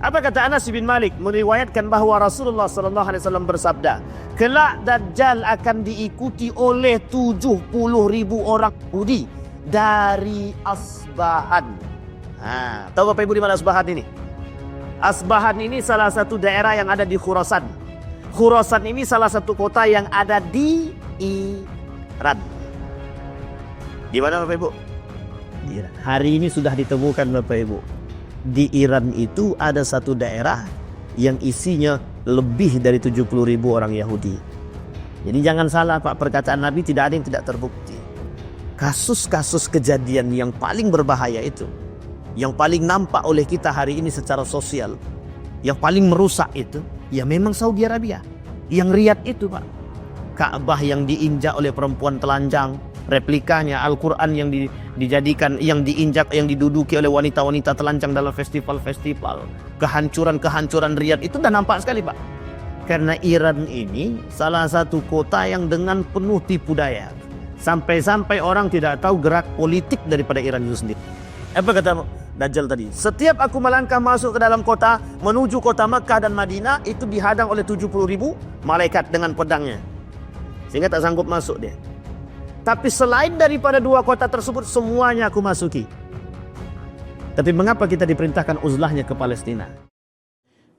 Apa kata Anas bin Malik meriwayatkan bahwa Rasulullah sallallahu alaihi wasallam bersabda, kelak Dajjal akan diikuti oleh 70.000 orang Yahudi dari Asbahan. Tahu Bapak Ibu di mana Asbahan ini? Asbahan ini salah satu daerah yang ada di Khurasan. Khurasan ini salah satu kota yang ada di Iran. Di mana Bapak Ibu? Di Iran. Hari ini sudah ditemukan Bapak Ibu. Di Iran itu ada satu daerah yang isinya lebih dari 70.000 orang Yahudi. Jadi jangan salah Pak, perkataan Nabi tidak ada yang tidak terbukti. Kasus-kasus kejadian yang paling berbahaya itu, yang paling nampak oleh kita hari ini secara sosial, yang paling merusak itu, ya memang Saudi Arabia. Yang Riyadh itu Pak, Ka'bah yang diinjak oleh perempuan telanjang, replikanya Al-Quran yang dijadikan, yang diinjak, yang diduduki oleh wanita-wanita telanjang dalam festival-festival. Kehancuran-kehancuran Riyadh itu udah nampak sekali Pak. Karena Iran ini salah satu kota yang dengan penuh tipu daya. Sampai-sampai orang tidak tahu gerak politik daripada Iran itu sendiri. Apa kata Dajjal tadi? Setiap aku melangkah masuk ke dalam kota, menuju kota Makkah dan Madinah, itu dihadang oleh 70.000 malaikat dengan pedangnya. Sehingga tak sanggup masuk dia. Tapi selain daripada dua kota tersebut, semuanya aku masuki. Tapi mengapa kita diperintahkan uzlahnya ke Palestina?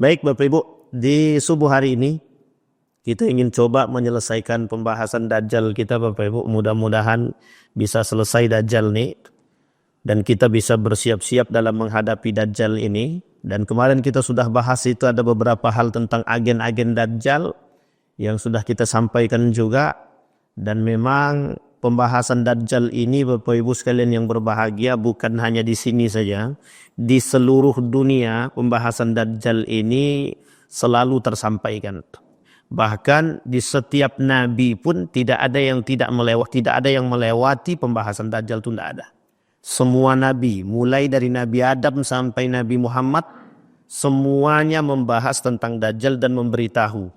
Baik Bapak Ibu, di subuh hari ini kita ingin coba menyelesaikan pembahasan Dajjal kita Bapak Ibu. Mudah-mudahan bisa selesai Dajjal nih. Dan kita bisa bersiap-siap dalam menghadapi Dajjal ini. Dan kemarin kita sudah bahas itu ada beberapa hal tentang agen-agen Dajjal yang sudah kita sampaikan juga. Dan memang pembahasan Dajjal ini Bapak Ibu sekalian yang berbahagia bukan hanya di sini saja. Di seluruh dunia pembahasan Dajjal ini selalu tersampaikan. Bahkan di setiap nabi pun tidak ada yang melewati pembahasan Dajjal, itu tidak ada. Semua nabi, mulai dari Nabi Adam sampai Nabi Muhammad, semuanya membahas tentang Dajjal dan memberitahu.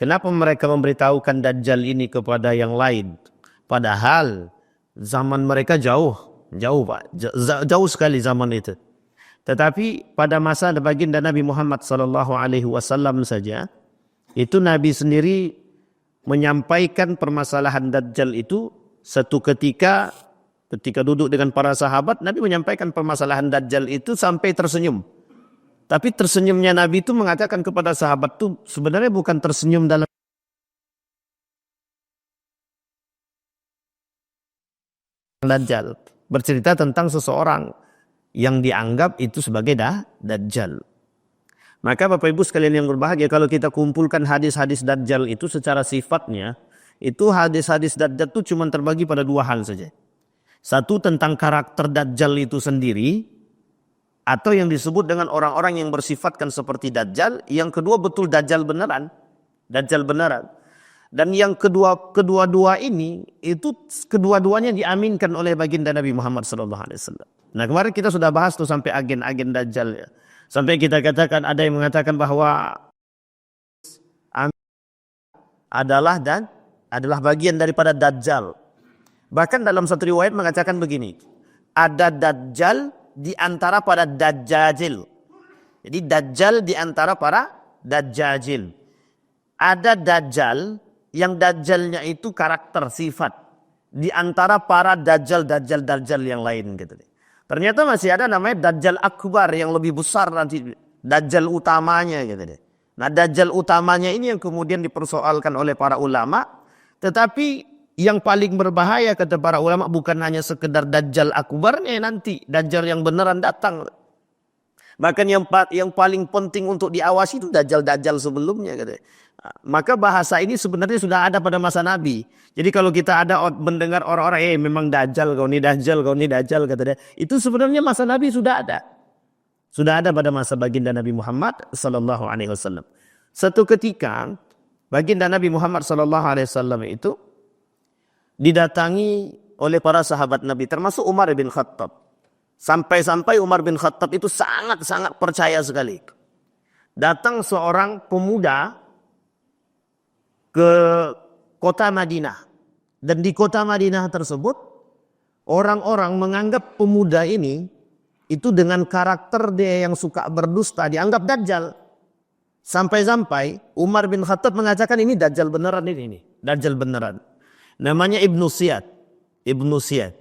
Kenapa mereka memberitahukan Dajjal ini kepada yang lain? Padahal zaman mereka jauh Pak, jauh sekali zaman itu. Tetapi pada masa baginda Nabi Muhammad SAW saja, itu Nabi sendiri menyampaikan permasalahan Dajjal itu satu ketika duduk dengan para sahabat, Nabi menyampaikan permasalahan Dajjal itu sampai tersenyum. Tapi tersenyumnya Nabi itu mengatakan kepada sahabat itu sebenarnya bukan tersenyum dalam Dajjal. Bercerita tentang seseorang yang dianggap itu sebagai Dajjal. Maka Bapak Ibu sekalian yang berbahagia, kalau kita kumpulkan hadis-hadis Dajjal itu secara sifatnya, itu hadis-hadis Dajjal itu cuma terbagi pada dua hal saja. Satu tentang karakter Dajjal itu sendiri, atau yang disebut dengan orang-orang yang bersifatkan seperti Dajjal. Yang kedua betul Dajjal beneran. Dajjal beneran. Dan yang kedua-dua ini, itu kedua-duanya diaminkan oleh baginda Nabi Muhammad SAW. Nah kemarin kita sudah bahas tuh sampai agen-agen Dajjal ya. Sampai kita katakan ada yang mengatakan bahwa adalah bagian daripada Dajjal. Bahkan dalam satu riwayat mengatakan begini, ada Dajjal di antara para Dajjajil. Jadi Dajjal di antara para Dajjajil. Ada Dajjal yang Dajjalnya itu karakter sifat di antara para Dajjal yang lain gitu. Ternyata masih ada namanya Dajjal Akbar yang lebih besar nanti, Dajjal utamanya gitu deh. Nah Dajjal utamanya ini yang kemudian dipersoalkan oleh para ulama, tetapi yang paling berbahaya kata para ulama bukan hanya sekedar Dajjal Akbarnya nanti, Dajjal yang beneran datang. Bahkan yang paling penting untuk diawasi itu Dajjal sebelumnya gitu. Maka bahasa ini sebenarnya sudah ada pada masa Nabi. Jadi kalau kita ada mendengar orang-orang, memang Dajjal kau ni Dajjal kata dia. Itu sebenarnya masa Nabi sudah ada. Sudah ada pada masa baginda Nabi Muhammad SAW. Satu ketika baginda Nabi Muhammad SAW itu didatangi oleh para sahabat Nabi, termasuk Umar bin Khattab. Sampai-sampai Umar bin Khattab itu sangat-sangat percaya sekali. Datang seorang pemuda ke kota Madinah. Dan di kota Madinah tersebut, orang-orang menganggap pemuda ini itu dengan karakter dia yang suka berdusta dianggap dajjal. Sampai-sampai Umar bin Khattab mengatakan ini dajjal beneran ini. Dajjal beneran. Namanya Ibnu Siyad. Ibnu Siyad.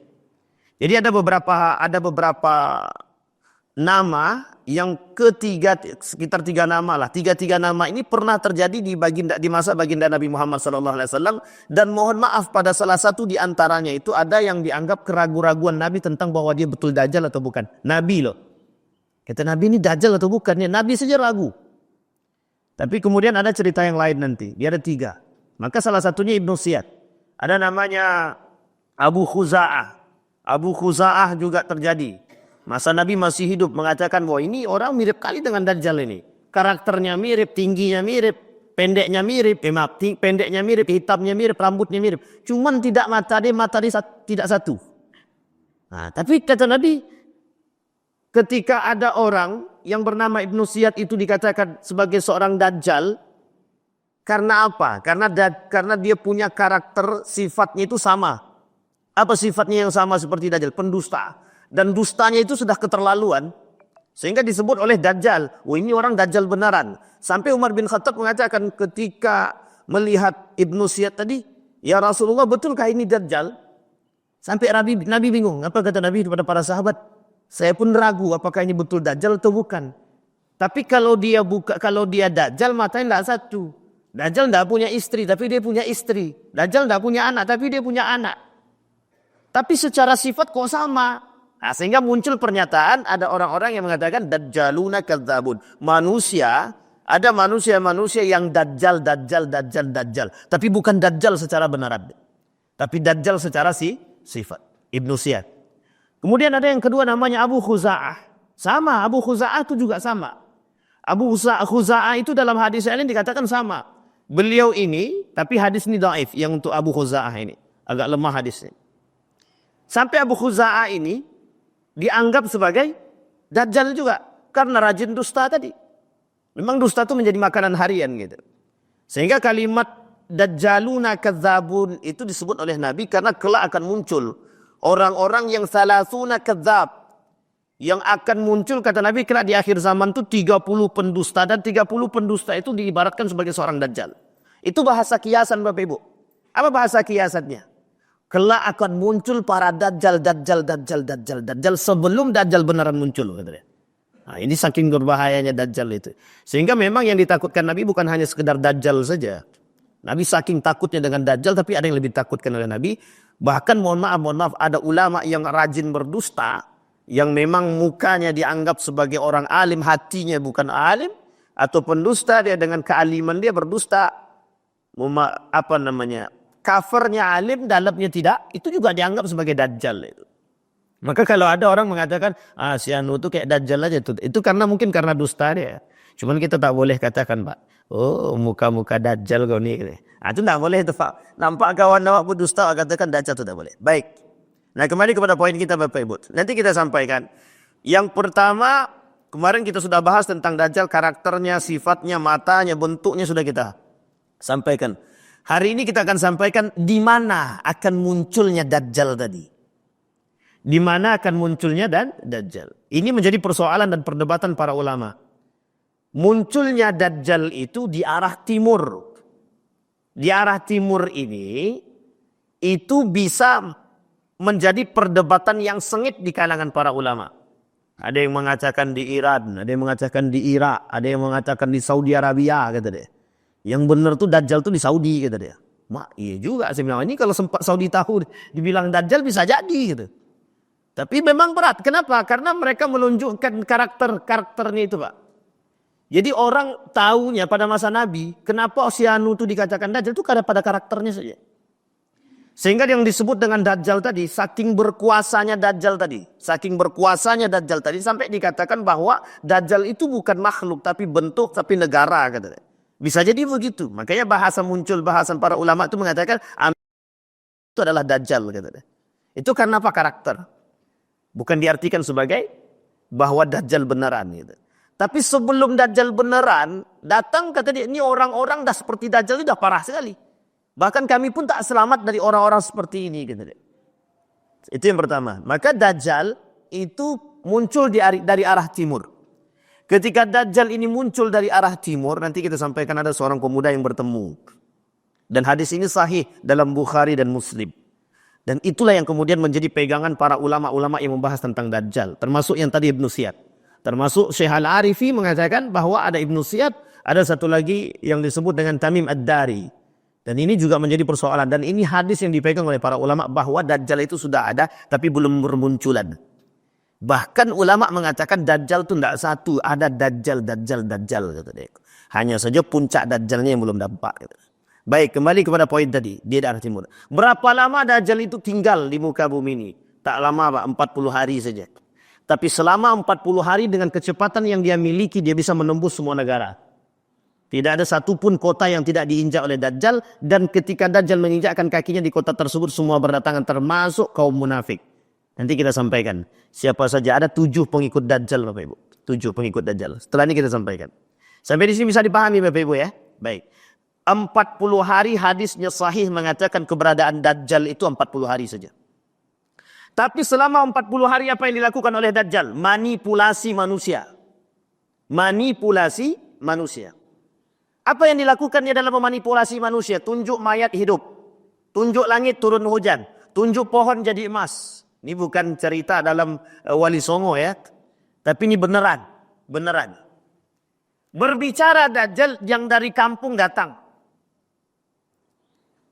Jadi ada beberapa nama yang sekitar 3 nama lah. Tiga nama ini pernah terjadi di masa baginda Nabi Muhammad SAW. Dan mohon maaf pada salah satu di antaranya itu ada yang dianggap keraguan-raguan Nabi tentang bahwa dia betul dajjal atau bukan. Nabi loh. Kata Nabi ini dajjal atau bukan. Ya, Nabi saja ragu. Tapi kemudian ada cerita yang lain nanti. Dia ada 3. Maka salah satunya Ibnu Siyad. Ada namanya Abu Khuza'ah. Abu Khuza'ah juga terjadi. Masa Nabi masih hidup mengatakan bahwa ini orang mirip kali dengan Dajjal ini. Karakternya mirip, tingginya mirip, pendeknya mirip, pendeknya mirip, hitamnya mirip, rambutnya mirip. Cuman tidak mata dia tidak satu. Nah, tapi kata Nabi, ketika ada orang yang bernama Ibnu Siyad itu dikatakan sebagai seorang Dajjal, karena apa? Karena dia punya karakter sifatnya itu sama. Apa sifatnya yang sama seperti Dajjal? Pendusta. Dan dustanya itu sudah keterlaluan. Sehingga disebut oleh Dajjal. Oh, ini orang Dajjal beneran. Sampai Umar bin Khattab mengatakan ketika melihat Ibnu Siyad tadi, ya Rasulullah betulkah ini Dajjal? Sampai Nabi bingung. Apa kata Nabi kepada para sahabat? Saya pun ragu apakah ini betul Dajjal atau bukan. Tapi kalau dia Dajjal matanya tidak satu. Dajjal tidak punya istri tapi dia punya istri. Dajjal tidak punya anak tapi dia punya anak. Tapi secara sifat kok sama. Nah, sehingga muncul pernyataan ada orang-orang yang mengatakan Dajjaluna kadzabun. Ada manusia yang Dajjal. Tapi bukan Dajjal secara benaran. Tapi Dajjal secara sifat. Ibnu Siyad. Kemudian ada yang kedua namanya Abu Khuza'ah. Sama, Abu Khuza'ah itu juga sama. Abu Khuza'ah itu dalam hadis lain dikatakan sama. Beliau ini, tapi hadis ini dhaif yang untuk Abu Khuza'ah ini. Agak lemah hadisnya. Sampai Abu Khuza'ah ini dianggap sebagai Dajjal juga. Karena rajin dusta tadi. Memang dusta itu menjadi makanan harian gitu. Sehingga kalimat Dajjaluna kadzabun itu disebut oleh Nabi karena kelak akan muncul orang-orang yang salasuna kadzab. Yang akan muncul kata Nabi kelak di akhir zaman itu 30 pendusta. Dan 30 pendusta itu diibaratkan sebagai seorang Dajjal. Itu bahasa kiasan Bapak Ibu. Apa bahasa kiasannya? Kelak akan muncul para Dajjal sebelum Dajjal beneran muncul. Nah, ini saking berbahayanya Dajjal itu. Sehingga memang yang ditakutkan Nabi bukan hanya sekedar Dajjal saja. Nabi saking takutnya dengan Dajjal tapi ada yang lebih takutkan oleh Nabi. Bahkan mohon maaf ada ulama yang rajin berdusta. Yang memang mukanya dianggap sebagai orang alim, hatinya bukan alim. Atau pendusta, dia dengan kealiman dia berdusta. Covernya alim, dalamnya tidak, itu juga dianggap sebagai Dajjal itu. Maka kalau ada orang mengatakan, si Anu itu kayak Dajjal aja. Itu karena dusta dia. Cuman kita tak boleh katakan, Pak, oh muka-muka Dajjal kau ni. Itu tak boleh itu, Pak. Nampak kawan awak pun dusta, katakan Dajjal itu tak boleh. Baik. Nah, kembali kepada poin kita Bapak Ibu. Nanti kita sampaikan. Yang pertama, kemarin kita sudah bahas tentang Dajjal, karakternya, sifatnya, matanya, bentuknya sudah kita sampaikan. Hari ini kita akan sampaikan di mana akan munculnya Dajjal tadi. Di mana akan munculnya Dajjal. Ini menjadi persoalan dan perdebatan para ulama. Munculnya Dajjal itu di arah timur. Di arah timur ini itu bisa menjadi perdebatan yang sengit di kalangan para ulama. Ada yang mengatakan di Iran, ada yang mengatakan di Irak, ada yang mengatakan di Saudi Arabia kata dia. Yang benar tuh Dajjal tuh di Saudi kata dia. Iya juga saya bilang ini kalau sempat Saudi tahu dibilang Dajjal bisa jadi gitu. Tapi memang berat. Kenapa? Karena mereka menunjukkan karakternya itu, Pak. Jadi orang tahunya pada masa Nabi, kenapa si Anu itu dikatakan Dajjal itu karena pada karakternya saja. Sehingga yang disebut dengan Dajjal tadi, saking berkuasanya Dajjal tadi sampai dikatakan bahwa Dajjal itu bukan makhluk tapi bentuk tapi negara kata dia. Bisa jadi begitu. Makanya bahasan para ulama itu mengatakan itu adalah Dajjal kata dia. Itu karena apa? Karakter. Bukan diartikan sebagai bahwa Dajjal beneran gitu. Tapi sebelum Dajjal beneran datang kata dia, ini orang-orang dah seperti Dajjal itu dah parah sekali. Bahkan kami pun tak selamat dari orang-orang seperti ini kata dia. Itu yang pertama. Maka Dajjal itu muncul dari arah timur. Ketika Dajjal ini muncul dari arah timur, nanti kita sampaikan ada seorang pemuda yang bertemu. Dan hadis ini sahih dalam Bukhari dan Muslim. Dan itulah yang kemudian menjadi pegangan para ulama-ulama yang membahas tentang Dajjal. Termasuk yang tadi Ibnu Siyad. Termasuk Syekh Al-Arifi mengatakan bahwa ada Ibnu Siyad, ada satu lagi yang disebut dengan Tamim Ad-Dari. Dan ini juga menjadi persoalan. Dan ini hadis yang dipegang oleh para ulama bahwa Dajjal itu sudah ada tapi belum bermunculan. Bahkan ulama mengatakan Dajjal itu tidak satu. Ada Dajjal. Gitu. Hanya saja puncak Dajjalnya yang belum nampak. Gitu. Baik, kembali kepada poin tadi. Dia dari arah timur. Berapa lama Dajjal itu tinggal di muka bumi ini? Tak lama Pak, 40 hari saja. Tapi selama 40 hari dengan kecepatan yang dia miliki, dia bisa menembus semua negara. Tidak ada satupun kota yang tidak diinjak oleh Dajjal. Dan ketika Dajjal menginjakkan kakinya di kota tersebut, semua berdatangan termasuk kaum munafik. Nanti kita sampaikan. Siapa saja ada 7 pengikut Dajjal Bapak Ibu. 7 pengikut Dajjal. Setelah ini kita sampaikan. Sampai di sini bisa dipahami Bapak Ibu ya. Baik. 40 hari hadisnya sahih mengatakan keberadaan Dajjal itu 40 hari saja. Tapi selama 40 hari apa yang dilakukan oleh Dajjal? Manipulasi manusia. Manipulasi manusia. Apa yang dilakukannya dalam memanipulasi manusia? Tunjuk mayat hidup. Tunjuk langit turun hujan. Tunjuk pohon jadi emas. Ini bukan cerita dalam Wali Songo ya. Tapi ini beneran. Beneran. Berbicara Dajjal yang dari kampung datang.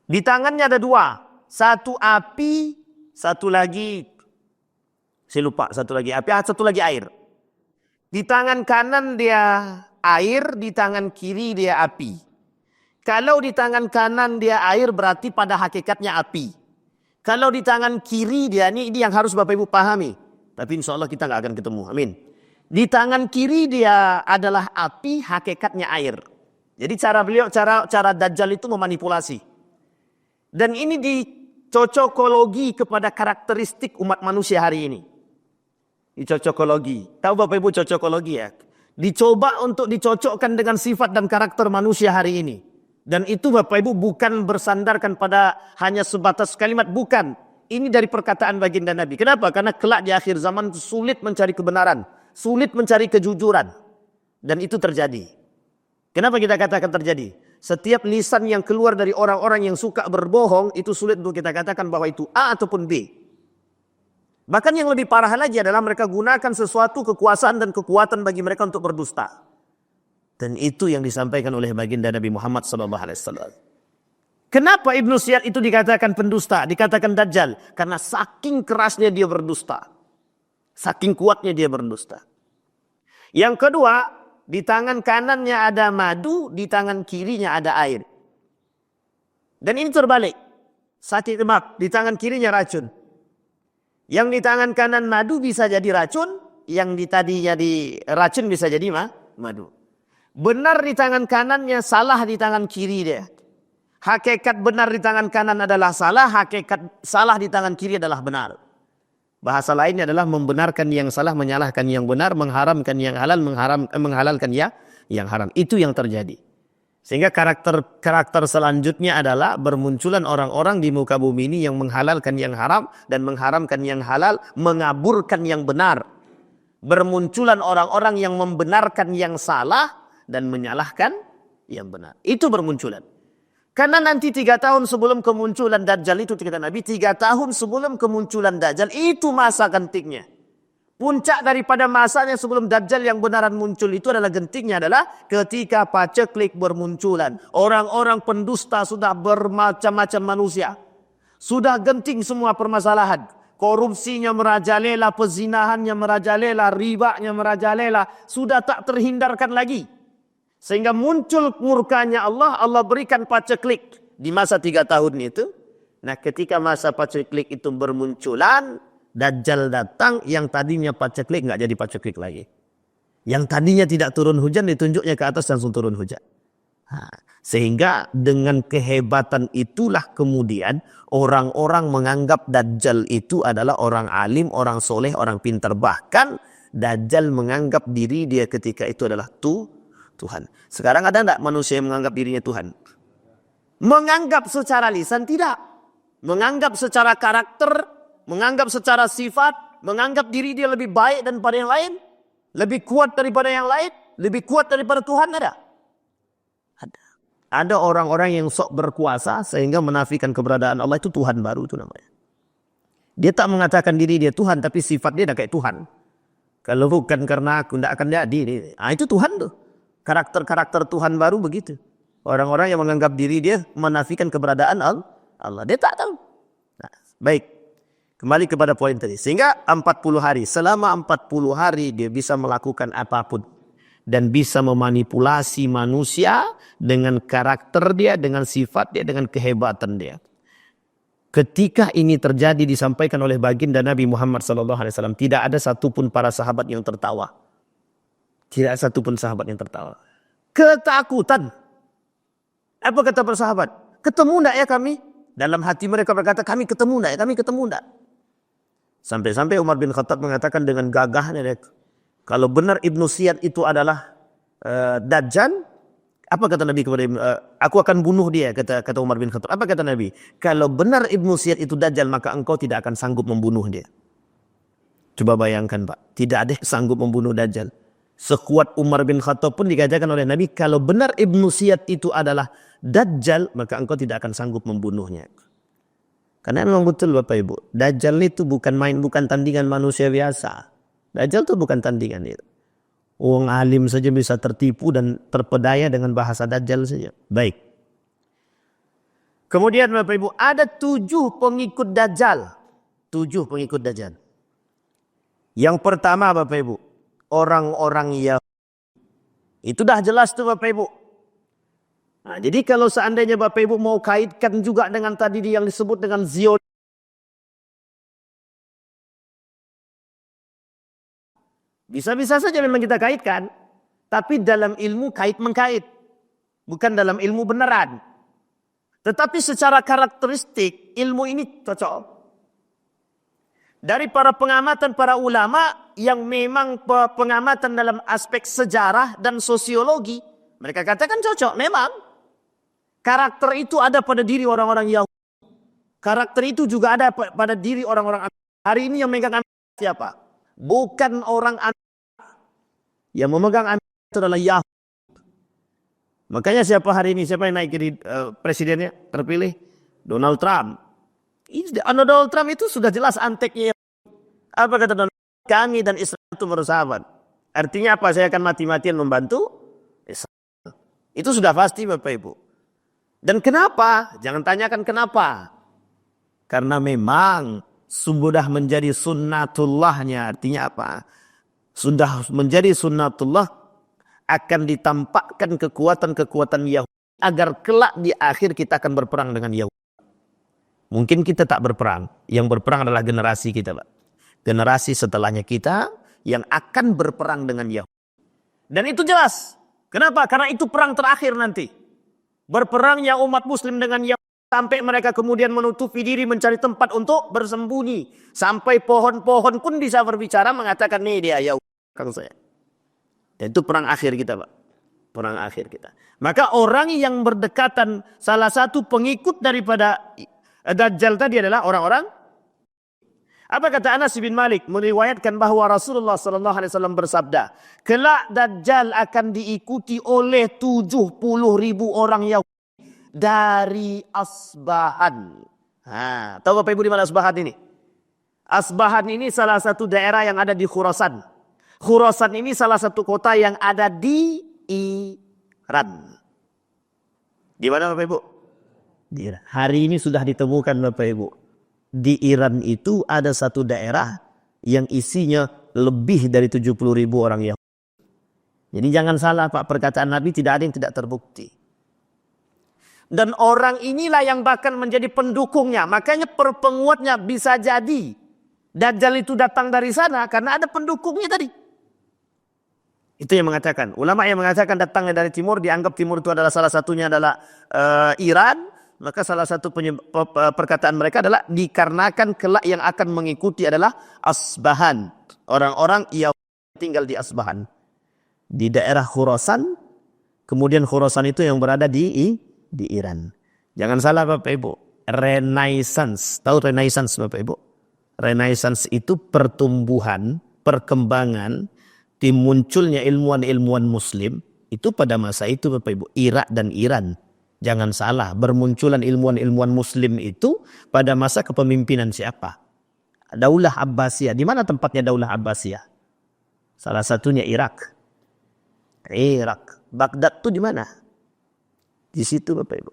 Di tangannya ada 2. Satu api, satu lagi, saya lupa, satu lagi api, satu lagi air. Di tangan kanan dia air, di tangan kiri dia api. Kalau di tangan kanan dia air berarti pada hakikatnya api. Kalau di tangan kiri dia, ini yang harus Bapak Ibu pahami. Tapi insya Allah kita nggak akan ketemu, amin. Di tangan kiri dia adalah api, hakikatnya air. Jadi cara Dajjal itu memanipulasi. Dan ini dicocokologi kepada karakteristik umat manusia hari ini. Dicocokologi. Tahu Bapak Ibu cocokologi ya? Dicoba untuk dicocokkan dengan sifat dan karakter manusia hari ini. Dan itu Bapak Ibu bukan bersandarkan pada hanya sebatas kalimat. Bukan. Ini dari perkataan baginda Nabi. Kenapa? Karena kelak di akhir zaman sulit mencari kebenaran. Sulit mencari kejujuran. Dan itu terjadi. Kenapa kita katakan terjadi? Setiap lisan yang keluar dari orang-orang yang suka berbohong, itu sulit untuk kita katakan bahwa itu A ataupun B. Bahkan yang lebih parah lagi adalah mereka gunakan sesuatu kekuasaan dan kekuatan bagi mereka untuk berdusta. Dan itu yang disampaikan oleh baginda Nabi Muhammad SAW. Kenapa Ibnu Siyad itu dikatakan pendusta, dikatakan Dajjal? Karena saking kerasnya dia berdusta. Saking kuatnya dia berdusta. Yang kedua, di tangan kanannya ada madu, di tangan kirinya ada air. Dan ini terbalik. Di tangan kirinya racun. Yang di tangan kanan madu bisa jadi racun, yang di tadinya di racun bisa jadi madu. Benar di tangan kanannya, salah di tangan kiri dia. Hakikat benar di tangan kanan adalah salah, hakikat salah di tangan kiri adalah benar. Bahasa lainnya adalah membenarkan yang salah, menyalahkan yang benar, mengharamkan yang halal, menghalalkan yang haram. Itu yang terjadi. Sehingga karakter selanjutnya adalah bermunculan orang-orang di muka bumi ini yang menghalalkan yang haram dan mengharamkan yang halal, mengaburkan yang benar. Bermunculan orang-orang yang membenarkan yang salah dan menyalahkan yang benar. Itu bermunculan. Karena nanti 3 tahun sebelum kemunculan Dajjal itu kata Nabi, 3 tahun sebelum kemunculan Dajjal itu masa gentingnya. Puncak daripada masanya sebelum Dajjal yang benaran muncul itu adalah gentingnya adalah ketika paceklik bermunculan. Orang-orang pendusta sudah bermacam-macam manusia. Sudah genting semua permasalahan. Korupsinya merajalela, pezinahannya merajalela, ribanya merajalela. Sudah tak terhindarkan lagi. Sehingga muncul murkanya Allah, Allah berikan paceklik di masa 3 tahun itu. Nah ketika masa paceklik itu bermunculan, Dajjal datang, yang tadinya paceklik nggak jadi paceklik lagi. Yang tadinya tidak turun hujan, ditunjuknya ke atas langsung turun hujan. Sehingga dengan kehebatan itulah kemudian orang-orang menganggap Dajjal itu adalah orang alim, orang soleh, orang pintar. Bahkan Dajjal menganggap diri dia ketika itu adalah Tuhan. Sekarang ada enggak manusia yang menganggap dirinya Tuhan? Menganggap secara lisan tidak. Menganggap secara karakter, menganggap secara sifat, menganggap diri dia lebih baik daripada yang lain, lebih kuat daripada yang lain, lebih kuat daripada Tuhan ada? Ada. Ada orang-orang yang sok berkuasa sehingga menafikan keberadaan Allah, itu Tuhan baru itu namanya. Dia tak mengatakan diri dia Tuhan, tapi sifat dia dah kayak Tuhan. Kalau bukan karena aku, tidak akan jadi. Itu Tuhan tuh. Karakter-karakter Tuhan baru begitu. Orang-orang yang menganggap diri dia menafikan keberadaan Allah. Dia tak tahu. Nah, baik. Kembali kepada poin tadi. Sehingga 40 hari. Selama 40 hari dia bisa melakukan apapun. Dan bisa memanipulasi manusia dengan karakter dia, dengan sifat dia, dengan kehebatan dia. Ketika ini terjadi disampaikan oleh baginda Nabi Muhammad SAW, tidak ada satupun para sahabat yang tertawa. Tidak ada satupun sahabat yang tertawa. Ketakutan. Apa kata para sahabat? Ketemu enggak ya kami? Dalam hati mereka berkata, kami ketemu enggak ya? Kami ketemu enggak? Sampai-sampai Umar bin Khattab mengatakan dengan gagahnya, kalau benar Ibnu Siyad itu adalah Dajjal, apa kata Nabi kepada aku akan bunuh dia, kata Umar bin Khattab. Apa kata Nabi? Kalau benar Ibnu Siyad itu Dajjal, maka engkau tidak akan sanggup membunuh dia. Coba bayangkan Pak, tidak ada yang sanggup membunuh Dajjal. Sekuat Umar bin Khattab pun dikatakan oleh Nabi, kalau benar Ibnu Siyad itu adalah Dajjal, maka engkau tidak akan sanggup membunuhnya. Karena memang betul Bapak Ibu, Dajjal itu bukan main, bukan tandingan manusia biasa. Dajjal itu bukan tandingan itu. Orang alim saja bisa tertipu dan terpedaya dengan bahasa Dajjal saja. Baik. Kemudian Bapak Ibu, ada 7 pengikut Dajjal. 7 pengikut Dajjal. Yang pertama Bapak Ibu, orang-orang Yahudi. Itu dah jelas tuh Bapak Ibu. Nah, jadi kalau seandainya Bapak Ibu mau kaitkan juga dengan tadi yang disebut dengan Zionisme. Bisa-bisa saja memang kita kaitkan. Tapi dalam ilmu kait-mengkait. Bukan dalam ilmu beneran. Tetapi secara karakteristik ilmu ini cocok. Dari para pengamatan para ulama yang memang pengamatan dalam aspek sejarah dan sosiologi. Mereka katakan cocok. Memang. Karakter itu ada pada diri orang-orang Yahudi. Karakter itu juga ada pada diri orang-orang Amerika. Hari ini yang memegang Amerika siapa? Bukan orang Amerika. Yang memegang Amerika itu adalah Yahudi. Makanya siapa hari ini, siapa yang naik jadi presidennya terpilih? Donald Trump. Donald Trump itu sudah jelas anteknya. Apa kata Donald Trump? Kami dan Israel itu bersahabat. Artinya apa? Saya akan mati-matian membantu Israel. Itu sudah pasti Bapak Ibu. Dan kenapa? Jangan tanyakan kenapa. Karena memang sudah menjadi sunnatullahnya. Artinya apa? Sudah menjadi sunnatullah, akan ditampakkan kekuatan-kekuatan Yahudi agar kelak di akhir kita akan berperang dengan Yahudi. Mungkin kita tak berperang. Yang berperang adalah generasi kita, Pak. Generasi setelahnya kita yang akan berperang dengan Yahudi. Dan itu jelas. Kenapa? Karena itu perang terakhir nanti. Berperangnya umat muslim dengan Yahudi. Sampai mereka kemudian menutupi diri mencari tempat untuk bersembunyi. Sampai pohon-pohon pun bisa berbicara mengatakan nih dia Yahudi kang saya. Dan itu perang akhir kita Pak. Perang akhir kita. Maka orang yang berdekatan salah satu pengikut daripada Dajjal tadi adalah orang-orang. Apa kata Anas bin Malik meriwayatkan bahwa Rasulullah SAW bersabda. Kelak Dajjal akan diikuti oleh 70.000 orang Yahudi. Dari Asbahan. Tahu Bapak Ibu di mana Asbahan ini? Asbahan ini salah satu daerah yang ada di Khurasan. Khurasan ini salah satu kota yang ada di Iran. Di mana Bapak Ibu? Di Iran. Hari ini sudah ditemukan Bapak Ibu. Di Iran itu ada satu daerah yang isinya lebih dari 70.000 orang Yahudi. Jadi jangan salah Pak, perkataan Nabi tidak ada yang tidak terbukti. Dan orang inilah yang bahkan menjadi pendukungnya. Makanya penguatnya bisa jadi Dajjal itu datang dari sana karena ada pendukungnya tadi. Itu yang mengatakan. Ulama yang mengatakan datangnya dari timur, dianggap timur itu adalah salah satunya adalah Iran. Maka salah satu perkataan mereka adalah dikarenakan kelak yang akan mengikuti adalah Asbahan. Orang-orang yang tinggal di Asbahan. Di daerah Khurasan. Kemudian Khurasan itu yang berada di Iran. Jangan salah Bapak Ibu. Renaissance. Tahu Renaissance Bapak Ibu? Renaissance itu pertumbuhan, perkembangan, dimunculnya ilmuwan-ilmuwan muslim itu pada masa itu Bapak Ibu, Irak dan Iran. Jangan salah, bermunculan ilmuwan-ilmuwan muslim itu pada masa kepemimpinan siapa? Daulah Abbasiyah. Di mana tempatnya Daulah Abbasiyah? Salah satunya Irak. Baghdad itu di mana? Di situ Bapak Ibu.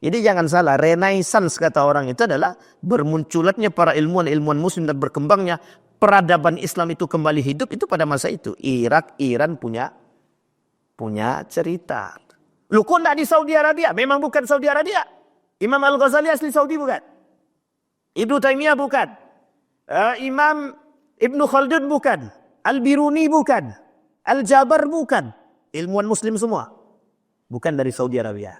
Jadi jangan salah, Renaissance kata orang itu adalah bermunculannya para ilmuwan-ilmuwan muslim dan berkembangnya peradaban Islam itu kembali hidup itu pada masa itu. Irak, Iran punya cerita. Lu kok enggak di Saudi Arabia? Memang bukan Saudi Arabia. Imam Al-Ghazali asli Saudi bukan? Ibnu Taimiyah bukan? Imam Ibnu Khaldun bukan? Al-Biruni bukan? Al-Jabar bukan? Ilmuwan muslim semua. Bukan dari Saudi Arabia.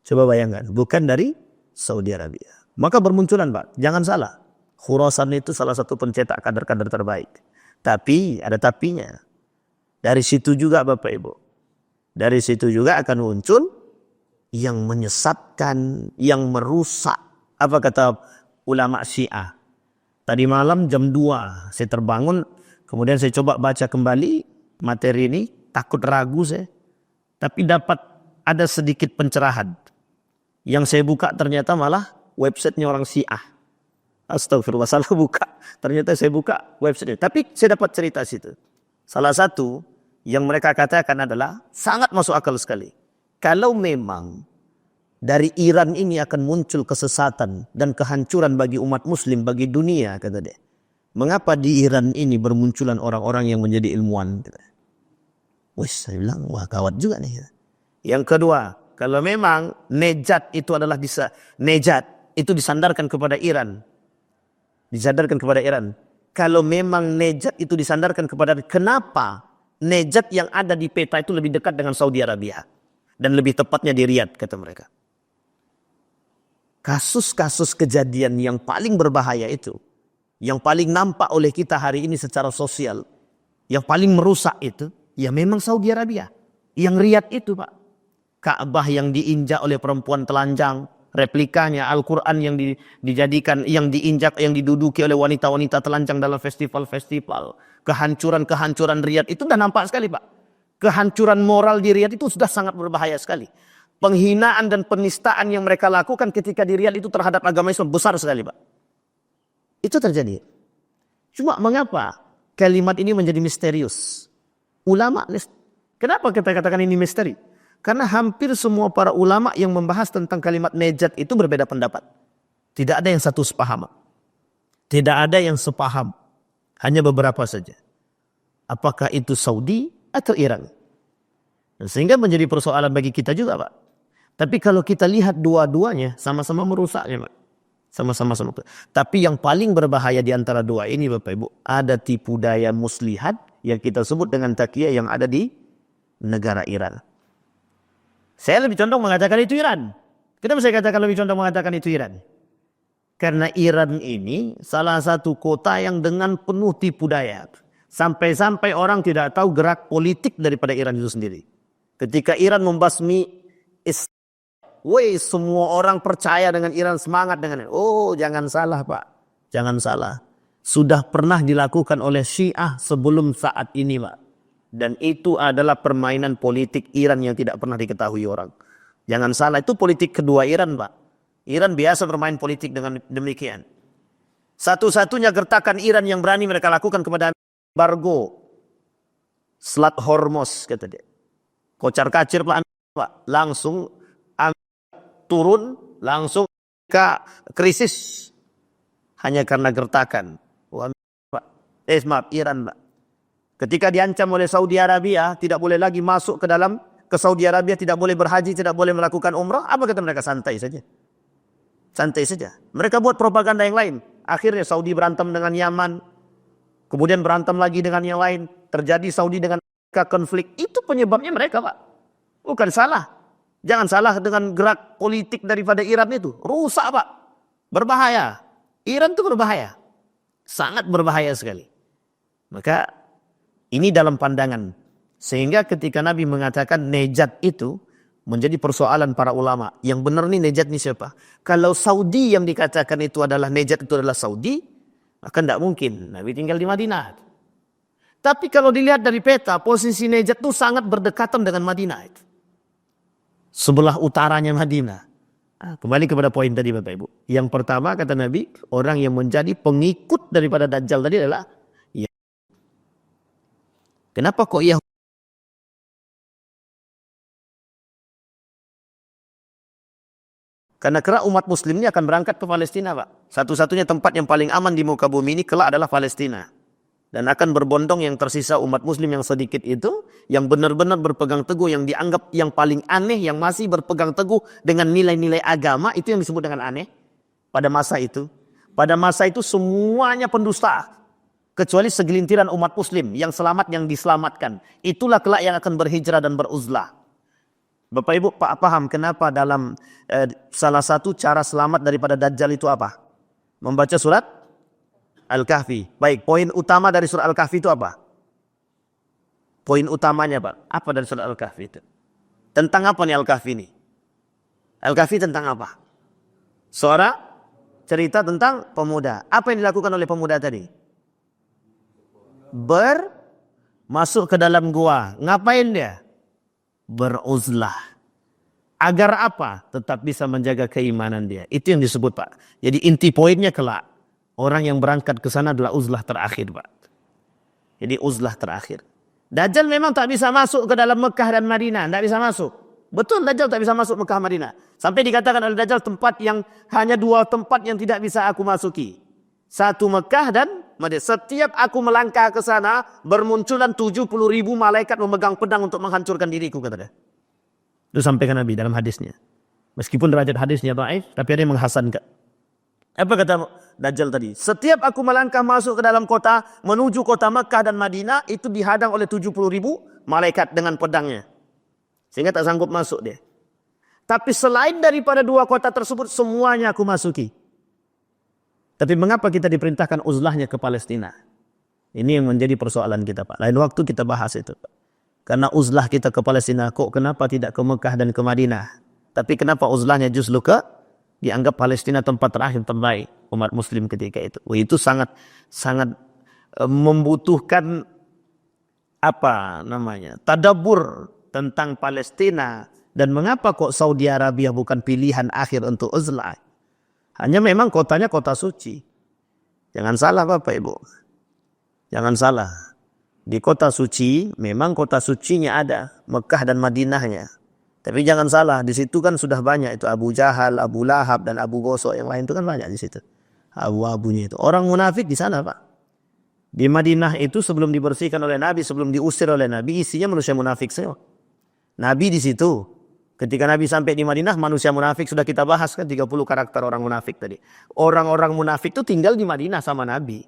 Coba bayangkan, bukan dari Saudi Arabia. Maka bermunculan Pak, jangan salah. Khurasan itu salah satu pencetak kader-kader terbaik. Tapi, ada tapinya. Dari situ juga Bapak Ibu. Dari situ juga akan muncul yang menyesatkan, yang merusak. Apa kata ulama Syiah? Tadi malam jam 2 saya terbangun, kemudian saya coba baca kembali materi ini, takut ragu saya. Tapi dapat ada sedikit pencerahan. Yang saya buka ternyata malah websitenya orang Syiah. Astagfirullah, salah buka. Ternyata saya buka websitenya. Tapi saya dapat cerita situ. Salah satu yang mereka katakan adalah sangat masuk akal sekali. Kalau memang dari Iran ini akan muncul kesesatan dan kehancuran bagi umat muslim, bagi dunia, kata dia. Mengapa di Iran ini bermunculan orang-orang yang menjadi ilmuwan? Wih, saya bilang, wah gawat juga nih. Yang kedua, kalau memang Nejat itu adalah Nejat itu disandarkan kepada Iran. Disandarkan kepada Iran. Kalau memang Nejat itu disandarkan kepada, kenapa Nejat yang ada di peta itu lebih dekat dengan Saudi Arabia? Dan lebih tepatnya di Riyadh, kata mereka. Kasus-kasus kejadian yang paling berbahaya itu, yang paling nampak oleh kita hari ini secara sosial, yang paling merusak itu, ya memang Saudi Arabia. Yang Riyadh itu Pak. Ka'bah yang diinjak oleh perempuan telanjang, replikanya Al-Quran yang dijadikan, yang diinjak, yang diduduki oleh wanita-wanita telanjang dalam festival-festival. Kehancuran-kehancuran Riyadh itu sudah nampak sekali Pak. Kehancuran moral di Riyadh itu sudah sangat berbahaya sekali. Penghinaan dan penistaan yang mereka lakukan ketika di Riyadh itu terhadap agama Islam besar sekali Pak. Itu terjadi. Cuma mengapa kalimat ini menjadi misterius? Ulama, kenapa kita katakan ini misteri? Karena hampir semua para ulama yang membahas tentang kalimat Nejat itu berbeda pendapat. Tidak ada yang satu sepaham. Tidak ada yang sepaham. Hanya beberapa saja. Apakah itu Saudi atau Iran? Dan sehingga menjadi persoalan bagi kita juga Pak. Tapi kalau kita lihat dua-duanya sama-sama merusaknya Pak. Sama-sama. Tapi yang paling berbahaya di antara dua ini Bapak Ibu. Ada tipu daya muslihat yang kita sebut dengan taqiyah yang ada di negara Iran. Saya lebih condong mengatakan itu Iran. Kenapa saya katakan lebih condong mengatakan itu Iran? Karena Iran ini salah satu kota yang dengan penuh tipu daya. Sampai-sampai orang tidak tahu gerak politik daripada Iran itu sendiri. Ketika Iran membasmi Islam, semua orang percaya dengan Iran, semangat dengan Iran. Oh, jangan salah Pak. Jangan salah. Sudah pernah dilakukan oleh Syiah sebelum saat ini Pak. Dan itu adalah permainan politik Iran yang tidak pernah diketahui orang. Jangan salah, itu politik kedua Iran Pak. Iran biasa bermain politik dengan demikian. Satu-satunya gertakan Iran yang berani mereka lakukan kepada embargo Selat Hormuz, kata dia. Kocar kacir Pak, langsung turun, langsung ke krisis. Hanya karena gertakan. Wah, Pak. Maaf, Iran Pak. Ketika diancam oleh Saudi Arabia, tidak boleh lagi masuk ke Saudi Arabia, tidak boleh berhaji, tidak boleh melakukan umrah. Apa kata mereka? Santai saja. Santai saja. Mereka buat propaganda yang lain. Akhirnya Saudi berantem dengan Yaman. Kemudian berantem lagi dengan yang lain. Terjadi Saudi dengan konflik. Itu penyebabnya mereka Pak. Bukan salah. Jangan salah dengan gerak politik daripada Iran itu. Rusak Pak. Berbahaya. Iran itu berbahaya. Sangat berbahaya sekali. Maka ini dalam pandangan. Sehingga ketika Nabi mengatakan Nejat itu menjadi persoalan para ulama. Yang benar nih Nejat ini siapa? Kalau Saudi yang dikatakan itu adalah Nejat itu adalah Saudi. Maka tidak mungkin Nabi tinggal di Madinah. Tapi kalau dilihat dari peta, posisi Najd itu sangat berdekatan dengan Madinah. Sebelah utaranya Madinah. Kembali kepada poin tadi Bapak Ibu. Yang pertama kata Nabi, orang yang menjadi pengikut daripada Dajjal tadi adalah ya. Kenapa kok Yahudi? Karena kelak umat muslim ini akan berangkat ke Palestina Pak. Satu-satunya tempat yang paling aman di muka bumi ini kelak adalah Palestina. Dan akan berbondong yang tersisa umat muslim yang sedikit itu, yang benar-benar berpegang teguh, yang dianggap yang paling aneh, yang masih berpegang teguh dengan nilai-nilai agama, itu yang disebut dengan aneh pada masa itu. Pada masa itu semuanya pendusta, kecuali segelintiran umat muslim yang selamat, yang diselamatkan. Itulah kelak yang akan berhijrah dan beruzlah. Bapak Ibu paham kenapa dalam salah satu cara selamat daripada Dajjal itu apa? Membaca surat Al-Kahfi. Baik, poin utama dari surat Al-Kahfi itu apa? Poin utamanya Pak, apa dari surat Al-Kahfi itu? Tentang apa nih Al-Kahfi ini? Al-Kahfi tentang apa? Seorang cerita tentang pemuda. Apa yang dilakukan oleh pemuda tadi? Masuk ke dalam gua. Ngapain dia? Beruzlah. Agar apa? Tetap bisa menjaga keimanan dia. Itu yang disebut Pak. Jadi inti poinnya kelak. Orang yang berangkat ke sana adalah uzlah terakhir Pak. Jadi uzlah terakhir. Dajjal memang tak bisa masuk ke dalam Mekah dan Madinah. Tak bisa masuk. Betul Dajjal tak bisa masuk Mekah Madinah. Sampai dikatakan oleh Dajjal tempat yang hanya dua tempat yang tidak bisa aku masuki. Satu Mekah dan Madinah. Setiap aku melangkah ke sana bermunculan 70.000 malaikat memegang pedang untuk menghancurkan diriku kata dia. Itu sampaikan Nabi dalam hadisnya. Meskipun derajat hadisnya dhaif, tapi ada yang menghasankan. Apa kata Dajjal tadi? Setiap aku melangkah masuk ke dalam kota, menuju kota Mekah dan Madinah, itu dihadang oleh 70.000 malaikat dengan pedangnya. Sehingga tak sanggup masuk dia. Tapi selain daripada dua kota tersebut, semuanya aku masuki. Tapi mengapa kita diperintahkan uzlahnya ke Palestina? Ini yang menjadi persoalan kita Pak. Lain waktu kita bahas itu Pak. Karena uzlah kita ke Palestina, kok kenapa tidak ke Mekah dan ke Madinah? Tapi kenapa uzlahnya justru dianggap Palestina tempat terakhir terbaik umat muslim ketika itu. Itu sangat membutuhkan tadabbur tentang Palestina dan mengapa kok Saudi Arabia bukan pilihan akhir untuk uzlah. Hanya memang kotanya kota suci. Jangan salah Bapak Ibu. Jangan salah. Di kota suci memang kota sucinya ada Mekah dan Madinahnya. Tapi jangan salah, di situ kan sudah banyak itu Abu Jahal, Abu Lahab dan Abu Gosok yang lain itu kan banyak di situ. Abu-abunya itu. Orang munafik di sana Pak. Di Madinah itu sebelum dibersihkan oleh Nabi, sebelum diusir oleh Nabi, isinya manusia munafik semua. Nabi di situ. Ketika Nabi sampai di Madinah, manusia munafik sudah kita bahas kan 30 karakter orang munafik tadi. Orang-orang munafik itu tinggal di Madinah sama Nabi.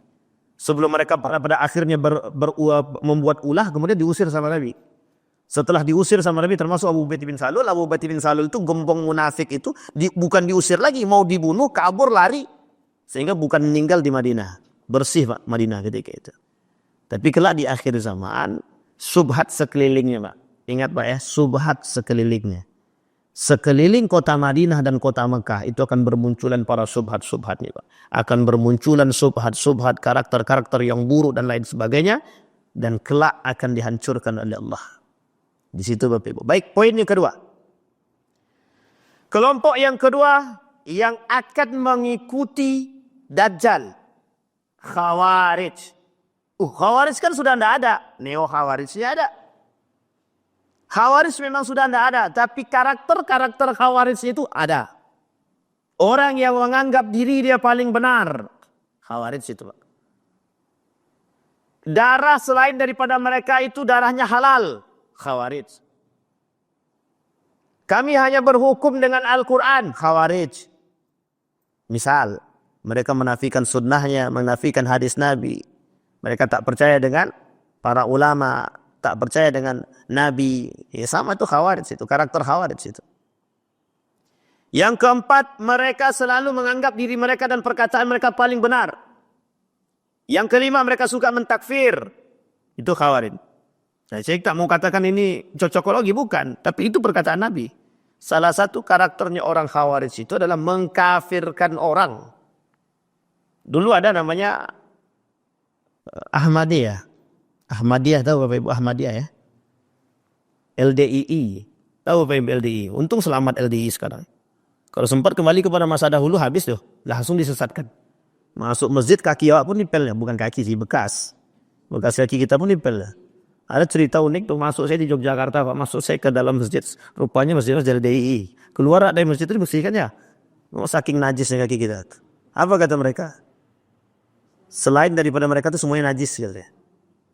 Sebelum mereka pada akhirnya membuat ulah, kemudian diusir sama Nabi. Setelah diusir sama Nabi termasuk Abu Ubaidah bin Salul. Abu Ubaidah bin Salul itu gembong munafik itu bukan diusir lagi, mau dibunuh, kabur, lari. Sehingga bukan meninggal di Madinah. Bersih Pak Madinah ketika itu. Tapi kelak di akhir zaman, subhat sekelilingnya Pak. Ingat Pak ya, subhat sekelilingnya. Sekeliling kota Madinah dan kota Mekah itu akan bermunculan para subhat-subhatnya Pak. Akan bermunculan subhat-subhat, karakter-karakter yang buruk dan lain sebagainya. Dan kelak akan dihancurkan oleh Allah. Di situ Bapak Ibu. Baik, poin yang kedua. Kelompok yang kedua yang akan mengikuti Dajjal. Khawarij. Khawarij kan sudah tidak ada. Neo Khawarijnya ada. Khawarij memang sudah tidak ada. Tapi karakter-karakter Khawarij itu ada. Orang yang menganggap diri dia paling benar. Khawarij itu Pak. Darah selain daripada mereka itu darahnya halal. Khawarij. Kami hanya berhukum dengan Al-Quran. Khawarij. Misal, mereka menafikan sunnahnya, menafikan hadis Nabi. Mereka tak percaya dengan para ulama, tak percaya dengan Nabi. Ya sama itu Khawarij itu, karakter Khawarij itu. Yang keempat, mereka selalu menganggap diri mereka dan perkataan mereka paling benar. Yang kelima, mereka suka mentakfir. Itu Khawarij. Nah, saya tak mau katakan ini cocokologi, bukan. Tapi itu perkataan Nabi. Salah satu karakternya orang Khawarij itu adalah mengkafirkan orang. Dulu ada namanya Ahmadiyah. Ahmadiyah, tahu Bapak Ibu Ahmadiyah ya? LDII. Tahu Bapak Ibu LDII? Untung selamat LDII sekarang. Kalau sempat kembali kepada masa dahulu habis tuh. Langsung disesatkan. Masuk masjid kaki awak pun nipel ya. Bukan kaki sih, bekas. Bekas kaki kita pun nipel ya. Ada cerita unik tuh, masuk saya di Yogyakarta Pak. Masuk saya ke dalam masjid. Rupanya masjidnya dari LDII. Keluar dari masjid itu dibersihkan ya. Saking najisnya kaki kita. Apa kata mereka? Selain daripada mereka itu semuanya najis katanya.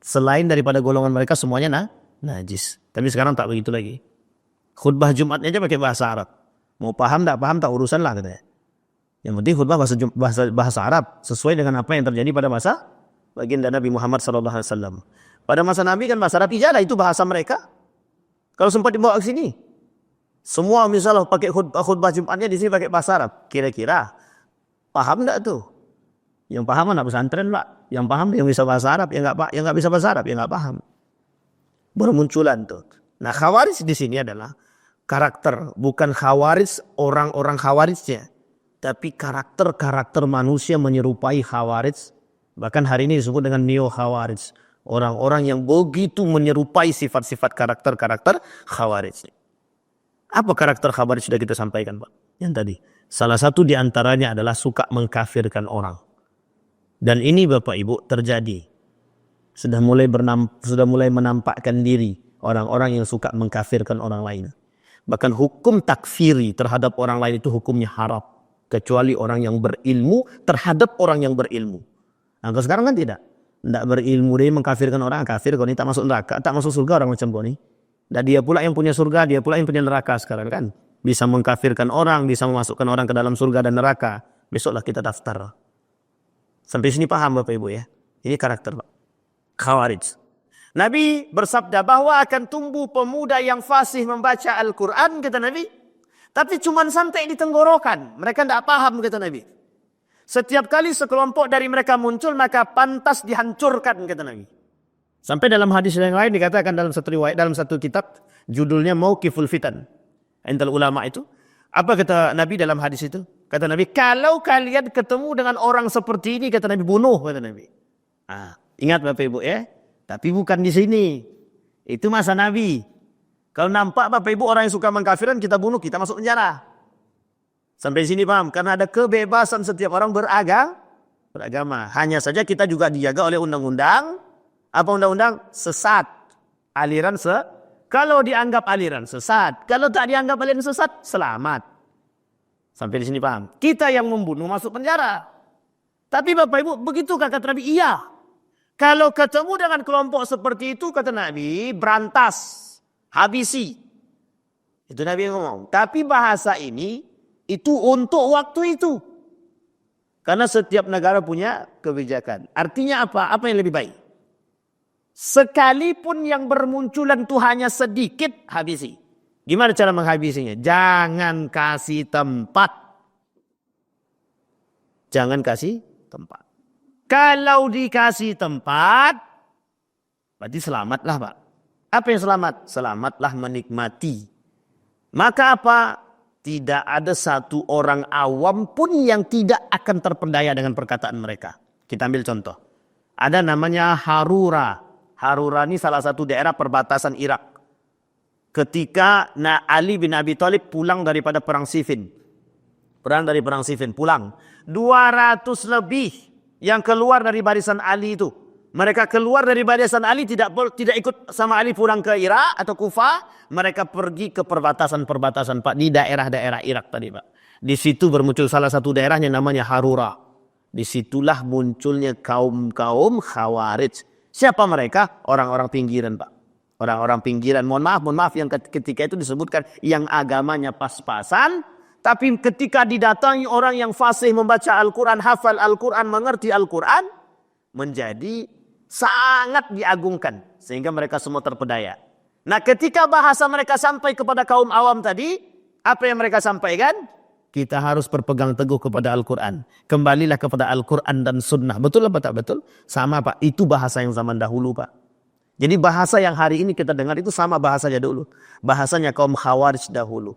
Selain daripada golongan mereka semuanya najis. Tapi sekarang tak begitu lagi. Khutbah Jumatnya aja pakai bahasa Arab. Mau paham tak urusan lah katanya. Yang penting khutbah bahasa Arab sesuai dengan apa yang terjadi pada masa baginda Nabi Muhammad SAW. Pada masa Nabi kan bahasa Arab ijadah, itu bahasa mereka. Kalau sempat dibawa ke sini, semua misalnya pakai khutbah Jumatnya di sini pakai bahasa Arab. Kira-kira paham tak tuh? Yang paham anak pesantren Pak. Yang paham yang bisa bahasa Arab, yang nggak bisa bahasa Arab, yang nggak paham. Bermunculan tuh. Nah, Khawarij di sini adalah karakter, bukan Khawarij orang-orang Khawarijnya, tapi karakter manusia menyerupai Khawarij. Bahkan hari ini disebut dengan Neo Khawarij. Orang-orang yang begitu menyerupai sifat-sifat karakter Khawarij. Apa karakter Khawarij sudah kita sampaikan Pak? Yang tadi. Salah satu di antaranya adalah suka mengkafirkan orang. Dan ini Bapak Ibu terjadi. Sudah mulai menampakkan diri orang-orang yang suka mengkafirkan orang lain. Bahkan hukum takfiri terhadap orang lain itu hukumnya haram. Kecuali orang yang berilmu terhadap orang yang berilmu. Nah, kalau sekarang kan tidak. Tidak berilmu dia mengkafirkan orang, kafir kau ini tak masuk neraka, tak masuk surga orang macam kau ini. Dan dia pula yang punya surga, dia pula yang punya neraka sekarang kan. Bisa mengkafirkan orang, bisa memasukkan orang ke dalam surga dan neraka. Besoklah kita daftar. Sampai sini paham Bapak Ibu ya. Ini karakter Pak. Khawarij. Nabi bersabda bahwa akan tumbuh pemuda yang fasih membaca Al-Quran, kata Nabi. Tapi cuma sampai di tenggorokan. Mereka tidak paham, kata Nabi. Setiap kali sekelompok dari mereka muncul, maka pantas dihancurkan, kata Nabi. Sampai dalam hadis yang lain dikatakan dalam satu riwayat, dalam satu kitab, judulnya Mauqiful Fitan. Intal ulama itu. Apa kata Nabi dalam hadis itu? Kata Nabi, kalau kalian ketemu dengan orang seperti ini, kata Nabi, bunuh, kata Nabi. Ingat Bapak Ibu ya. Tapi bukan di sini. Itu masa Nabi. Kalau nampak Bapak Ibu orang yang suka mengkafirkan, kita bunuh, kita masuk penjara. Sampai sini paham? Karena ada kebebasan setiap orang beragama. Hanya saja kita juga dijaga oleh undang-undang. Apa undang-undang? Sesat. Aliran kalau dianggap aliran sesat. Kalau tak dianggap aliran sesat, selamat. Sampai di sini paham? Kita yang membunuh masuk penjara. Tapi Bapak Ibu, begitu kata Nabi? Iya. Kalau ketemu dengan kelompok seperti itu, kata Nabi, berantas. Habisi. Itu Nabi ngomong. Tapi bahasa ini, itu untuk waktu itu. Karena setiap negara punya kebijakan. Artinya apa? Apa yang lebih baik? Sekalipun yang bermunculan itu hanya sedikit, habisi. Gimana cara menghabisinya? Jangan kasih tempat. Jangan kasih tempat. Kalau dikasih tempat, berarti selamatlah Pak. Apa yang selamat? Selamatlah menikmati. Maka apa? Tidak ada satu orang awam pun yang tidak akan terpedaya dengan perkataan mereka. Kita ambil contoh. Ada namanya Harura. Harura ini salah satu daerah perbatasan Irak. Ketika Ali bin Abi Thalib pulang daripada perang Siffin. Pulang. 200 lebih yang keluar dari barisan Ali itu. Mereka keluar dari barisan Ali, tidak ikut sama Ali pulang ke Irak atau Kufah. Mereka pergi ke perbatasan-perbatasan Pak. Di daerah-daerah Irak tadi Pak. Di situ bermuncul salah satu daerahnya namanya Harura. Disitulah munculnya kaum-kaum Khawarij. Siapa mereka? Orang-orang pinggiran Pak. Orang-orang pinggiran. Mohon maaf yang ketika itu disebutkan yang agamanya pas-pasan. Tapi ketika didatangi orang yang fasih membaca Al-Quran, hafal Al-Quran, mengerti Al-Quran, menjadi sangat diagungkan. Sehingga mereka semua terpedaya. Nah ketika bahasa mereka sampai kepada kaum awam tadi, apa yang mereka sampaikan? Kita harus berpegang teguh kepada Al-Quran. Kembalilah kepada Al-Quran dan Sunnah. Betul apa tak betul? Sama Pak. Itu bahasa yang zaman dahulu Pak. Jadi bahasa yang hari ini kita dengar itu sama bahasanya dulu. Bahasanya kaum Khawarij dahulu.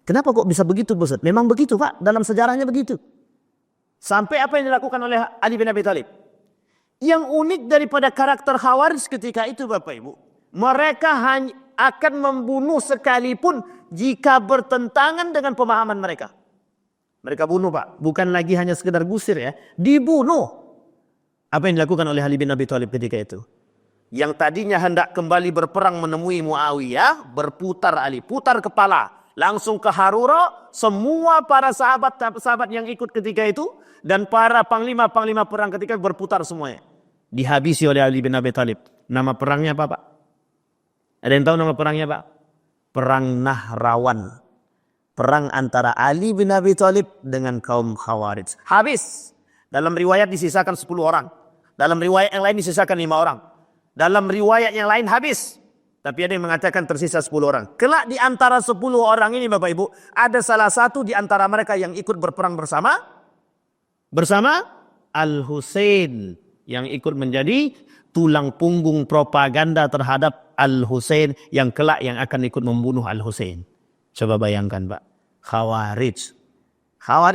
Kenapa kok bisa begitu Ustaz? Memang begitu Pak. Dalam sejarahnya begitu. Sampai apa yang dilakukan oleh Ali bin Abi Thalib. Yang unik daripada karakter Khawarij ketika itu Bapak Ibu, mereka hanya akan membunuh sekalipun jika bertentangan dengan pemahaman mereka. Mereka bunuh Pak, bukan lagi hanya sekedar gusir ya, dibunuh. Apa yang dilakukan oleh Ali bin Abi Thalib ketika itu? Yang tadinya hendak kembali berperang menemui Muawiyah, berputar Ali, putar kepala. Langsung ke Harura, semua para sahabat yang ikut ketika itu, dan para panglima-panglima perang ketika berputar semuanya. Dihabisi oleh Ali bin Abi Thalib. Nama perangnya apa Pak? Ada yang tahu nama perangnya Pak? Perang Nahrawan. Perang antara Ali bin Abi Thalib dengan kaum Khawarij. Habis. Dalam riwayat disisakan 10 orang. Dalam riwayat yang lain disisakan 5 orang. Dalam riwayat yang lain habis. Tapi ada yang mengatakan tersisa 10 orang. Kelak di antara 10 orang ini Bapak Ibu, ada salah satu di antara mereka yang ikut berperang bersama Al-Husain, yang ikut menjadi tulang punggung propaganda terhadap Al-Husain, yang kelak yang akan ikut membunuh Al-Husain. Coba bayangkan Pak, Khawarij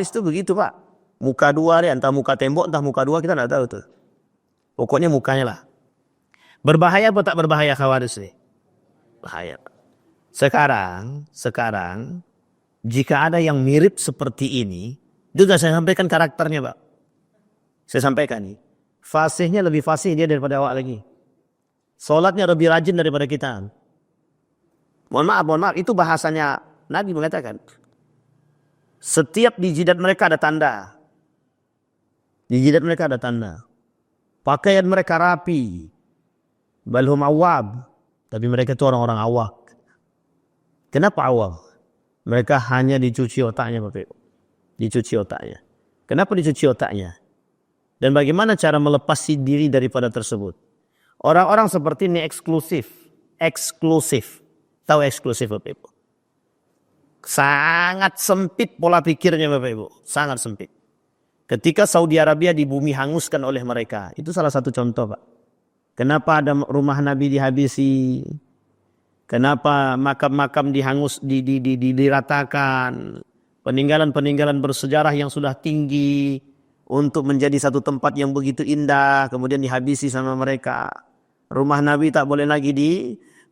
itu begitu Pak. Muka dua, entah muka tembok, entah muka dua, kita tidak tahu tuh. Pokoknya mukanya lah. Berbahaya atau tak berbahaya Khawarij ini? Bahaya. Sekarang jika ada yang mirip seperti ini, juga saya sampaikan karakternya Pak. Saya sampaikan nih. Fasihnya lebih fasih dia daripada awak lagi. Solatnya lebih rajin daripada kita. Mohon maaf, itu bahasanya Nabi mengatakan. Setiap di jidat mereka ada tanda. Di jidat mereka ada tanda. Pakaian mereka rapi. Balhum awab. Tapi mereka itu orang-orang awak. Kenapa awak? Mereka hanya dicuci otaknya Bapak. Dicuci otaknya. Kenapa dicuci otaknya? Dan bagaimana cara melepasi diri daripada tersebut? Orang-orang seperti ini eksklusif. Tahu eksklusif Bapak Ibu? Sangat sempit pola pikirnya Bapak Ibu. Sangat sempit. Ketika Saudi Arabia di bumi hanguskan oleh mereka. Itu salah satu contoh Pak. Kenapa ada rumah Nabi dihabisi? Kenapa makam-makam diratakan? Peninggalan-peninggalan bersejarah yang sudah tinggi untuk menjadi satu tempat yang begitu indah, kemudian dihabisi sama mereka. Rumah Nabi tak boleh lagi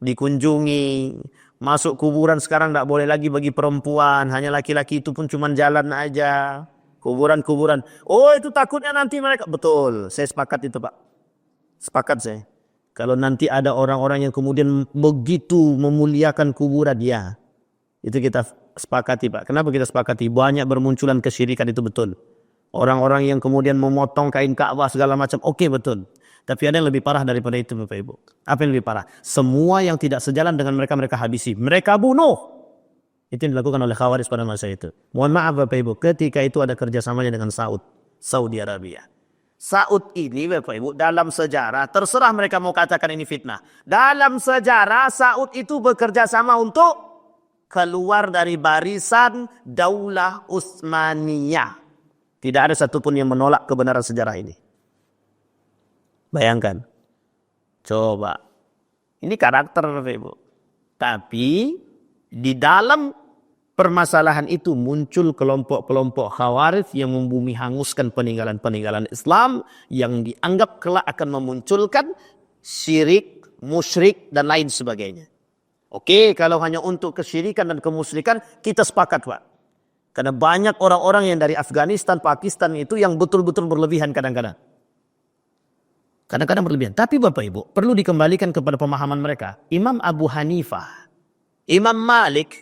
dikunjungi. Masuk kuburan sekarang tak boleh lagi bagi perempuan, hanya laki-laki, itu pun cuma jalan aja. Kuburan-kuburan. Oh, itu takutnya nanti mereka. Betul, saya sepakat itu Pak. Sepakat saya. Kalau nanti ada orang-orang yang kemudian begitu memuliakan kuburan dia, itu kita sepakati Pak. Kenapa kita sepakati? Banyak bermunculan kesyirikan, itu betul. Orang-orang yang kemudian memotong kain Ka'bah segala macam, oke, betul. Tapi ada yang lebih parah daripada itu Bapak Ibu. Apa yang lebih parah? Semua yang tidak sejalan dengan mereka habisi. Mereka bunuh. Itu yang dilakukan oleh Khawarij pada masa itu. Mohon maaf Bapak Ibu, ketika itu ada kerjasamanya dengan Saudi Arabia. Saud ini Bapak Ibu dalam sejarah, terserah mereka mau katakan ini fitnah. Dalam sejarah Saud itu bekerja sama untuk keluar dari barisan Daulah Utsmaniyah. Tidak ada satupun yang menolak kebenaran sejarah ini. Bayangkan. Coba. Ini karakter Bapak Ibu. Tapi di dalam permasalahan itu muncul kelompok-kelompok Khawarij yang membumi hanguskan peninggalan-peninggalan Islam yang dianggap kelak akan memunculkan syirik, musyrik dan lain sebagainya. Oke, kalau hanya untuk kesyirikan dan kemusyrikan kita sepakat Pak. Karena banyak orang-orang yang dari Afghanistan, Pakistan itu yang betul-betul berlebihan kadang-kadang. Kadang-kadang berlebihan. Tapi Bapak Ibu perlu dikembalikan kepada pemahaman mereka. Imam Abu Hanifah, Imam Malik,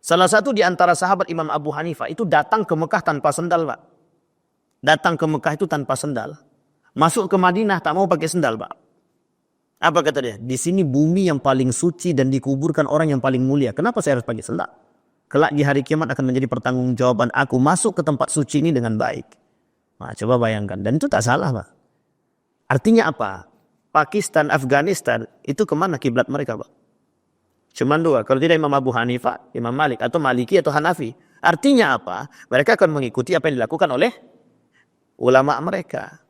salah satu di antara sahabat Imam Abu Hanifah itu datang ke Mekah tanpa sendal Pak. Datang ke Mekah itu tanpa sendal. Masuk ke Madinah tak mau pakai sendal Pak. Apa kata dia? Di sini bumi yang paling suci dan dikuburkan orang yang paling mulia. Kenapa saya harus pakai sendal? Kelak di hari kiamat akan menjadi pertanggungjawaban aku masuk ke tempat suci ini dengan baik. Nah, coba bayangkan. Dan itu tak salah Pak. Artinya apa? Pakistan, Afghanistan itu kemana kiblat mereka Pak? Cuman dua. Kalau tidak Imam Abu Hanifah, Imam Malik, atau Maliki atau Hanafi. Artinya apa? Mereka akan mengikuti apa yang dilakukan oleh ulama mereka.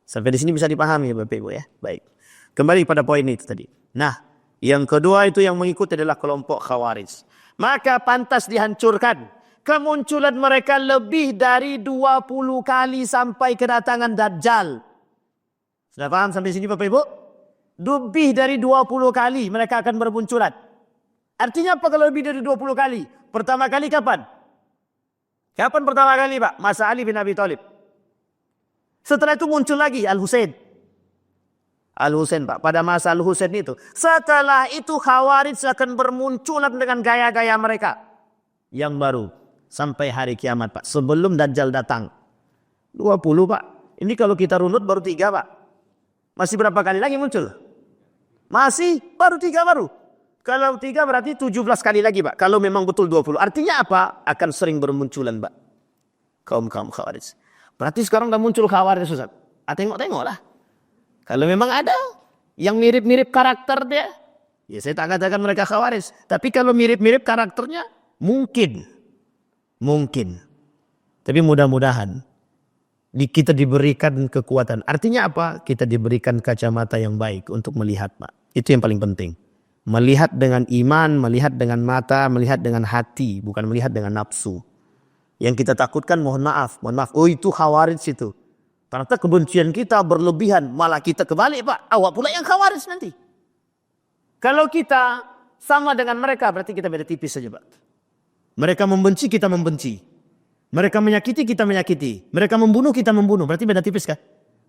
Sampai di sini bisa dipahami Bapak Ibu ya. Baik. Kembali pada poin itu tadi. Nah, yang kedua itu yang mengikuti adalah kelompok Khawarij. Maka pantas dihancurkan. Kemunculan mereka lebih dari 20 kali sampai kedatangan Dajjal. Sudah paham sampai sini Bapak Ibu? Lebih dari 20 kali mereka akan bermunculan. Artinya apa kalau lebih dari 20 kali? Pertama kali kapan? Kapan pertama kali Pak? Masa Ali bin Abi Thalib. Setelah itu muncul lagi Al-Husain. Al-Husain Pak. Pada masa Al-Husain itu. Setelah itu Khawarij akan bermunculan dengan gaya-gaya mereka. Yang baru. Sampai hari kiamat Pak. Sebelum Dajjal datang. 20 Pak. Ini kalau kita runut baru 3 Pak. Masih berapa kali lagi muncul? Masih baru 3 baru. Kalau 3 berarti 17 kali lagi Pak. Kalau memang betul 20. Artinya apa? Akan sering bermunculan Pak. Kaum-kaum Khawarij. Berarti sekarang dah muncul Khawarij Ustaz. Tengok-tengok lah. Kalau memang ada yang mirip-mirip karakter dia. Ya saya tak katakan mereka Khawarij. Tapi kalau mirip-mirip karakternya. Mungkin. Tapi mudah-mudahan. Kita diberikan kekuatan. Artinya apa? Kita diberikan kacamata yang baik untuk melihat Pak. Itu yang paling penting. Melihat dengan iman, melihat dengan mata, melihat dengan hati. Bukan melihat dengan nafsu. Yang kita takutkan mohon maaf. Oh itu Khawarij itu. Ternyata kebencian kita berlebihan. Malah kita kebalik Pak. Awak pula yang Khawarij nanti. Kalau kita sama dengan mereka berarti kita beda tipis saja Pak. Mereka membenci, kita membenci. Mereka menyakiti, kita menyakiti. Mereka membunuh, kita membunuh. Berarti beda tipis kan?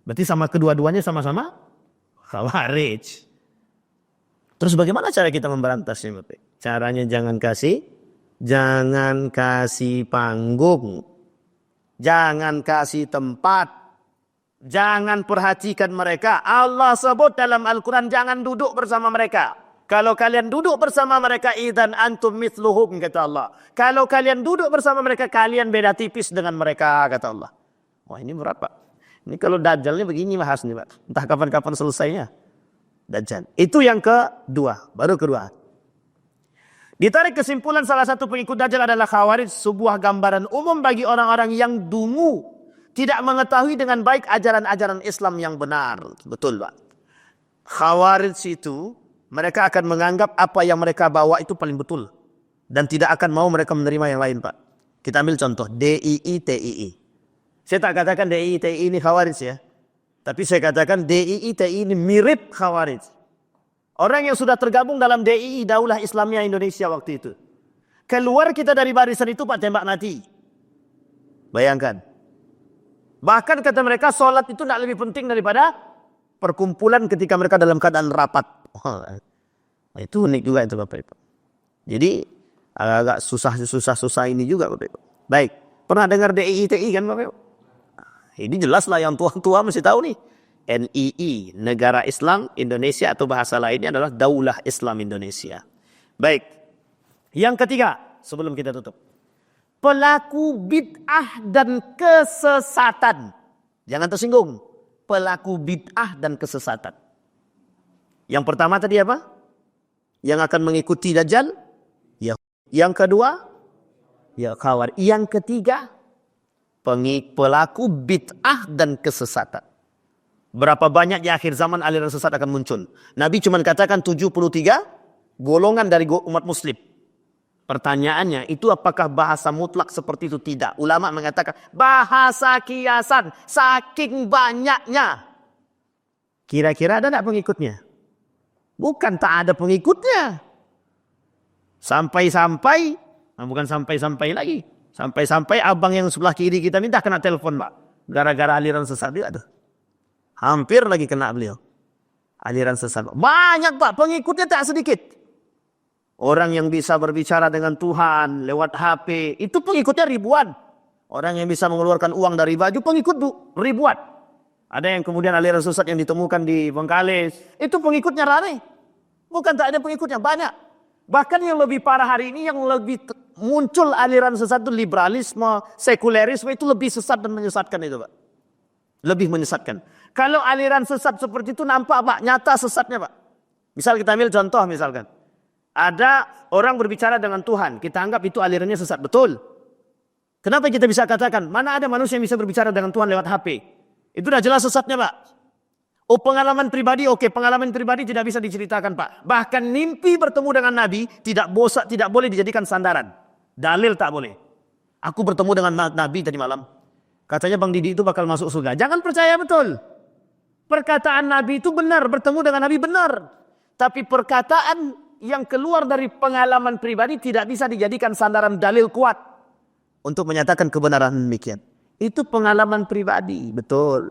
Berarti sama kedua-duanya sama-sama Khawarij. Terus bagaimana cara kita memberantasnya Bapak? Caranya jangan kasih panggung. Jangan kasih tempat. Jangan perhatikan mereka. Allah sebut dalam Al-Quran jangan duduk bersama mereka. Kalau kalian duduk bersama mereka, idzan antum mithluhum, kata Allah. Kalau kalian duduk bersama mereka, kalian beda tipis dengan mereka, kata Allah. Wah ini berat Pak. Ini kalau Dajjalnya begini bahas nih Pak. Entah kapan-kapan selesainya. Dajjal. Itu yang kedua. Baru kedua. Ditarik kesimpulan salah satu pengikut Dajjal adalah Khawarij. Sebuah gambaran umum bagi orang-orang yang dungu. Tidak mengetahui dengan baik ajaran-ajaran Islam yang benar. Betul Pak. Khawarij itu mereka akan menganggap apa yang mereka bawa itu paling betul. Dan tidak akan mau mereka menerima yang lain Pak. Kita ambil contoh. DII, TII. Saya tak katakan DII, TII ini Khawarij ya. Tapi saya katakan DII, TII ini mirip Khawarij. Orang yang sudah tergabung dalam DII, Daulah Islamiyah Indonesia waktu itu. Keluar kita dari barisan itu Pak tembak mati. Bayangkan. Bahkan kata mereka sholat itu tidak lebih penting daripada perkumpulan ketika mereka dalam keadaan rapat. Oh, itu unik juga itu Bapak Ibu. Jadi agak susah ini juga Bapak Ibu. Baik, pernah dengar DII TI kan Bapak Ibu? Ini jelas lah yang tua-tua mesti tahu nih. NII, Negara Islam Indonesia atau bahasa lainnya adalah Daulah Islam Indonesia. Baik, yang ketiga sebelum kita tutup. Pelaku bid'ah dan kesesatan. Jangan tersinggung. Pelaku bid'ah dan kesesatan. Yang pertama tadi apa? Yang akan mengikuti Dajjal? Ya. Yang kedua? Ya Khawarij. Yang ketiga? Pelaku bid'ah dan kesesatan. Berapa banyak di akhir zaman aliran sesat akan muncul? Nabi cuma katakan 73 golongan dari umat muslim. Pertanyaannya, itu apakah bahasa mutlak seperti itu? Tidak. Ulama mengatakan bahasa kiasan. Saking banyaknya. Kira-kira ada tak pengikutnya? Bukan tak ada pengikutnya. Sampai-sampai, bukan sampai-sampai lagi. Sampai-sampai abang yang sebelah kiri kita minta kena telepon Pak. Gara-gara aliran sesat dia ada. Hampir lagi kena beliau. Aliran sesat. Banyak Pak, pengikutnya tak sedikit. Orang yang bisa berbicara dengan Tuhan lewat HP, itu pengikutnya ribuan. Orang yang bisa mengeluarkan uang dari baju, pengikut ribuan. Ada yang kemudian aliran sesat yang ditemukan di Bengkalis, itu pengikutnya rame. Bukan tak ada pengikutnya, banyak. Bahkan yang lebih parah hari ini, yang lebih muncul aliran sesat itu liberalisme, sekulerisme, itu lebih sesat dan menyesatkan itu Pak. Lebih menyesatkan. Kalau aliran sesat seperti itu nampak Pak, nyata sesatnya Pak. Misal kita ambil contoh misalkan. Ada orang berbicara dengan Tuhan, kita anggap itu alirannya sesat, betul. Kenapa kita bisa katakan, mana ada manusia yang bisa berbicara dengan Tuhan lewat HP? Itu sudah jelas sesatnya Pak. Oh pengalaman pribadi, oke, pengalaman pribadi tidak bisa diceritakan Pak. Bahkan mimpi bertemu dengan Nabi tidak boleh dijadikan sandaran. Dalil tak boleh. Aku bertemu dengan Nabi tadi malam. Katanya Bang Didi itu bakal masuk surga. Jangan percaya betul. Perkataan Nabi itu benar. Bertemu dengan Nabi benar. Tapi perkataan yang keluar dari pengalaman pribadi tidak bisa dijadikan sandaran dalil kuat untuk menyatakan kebenaran demikian. Itu pengalaman pribadi. Betul.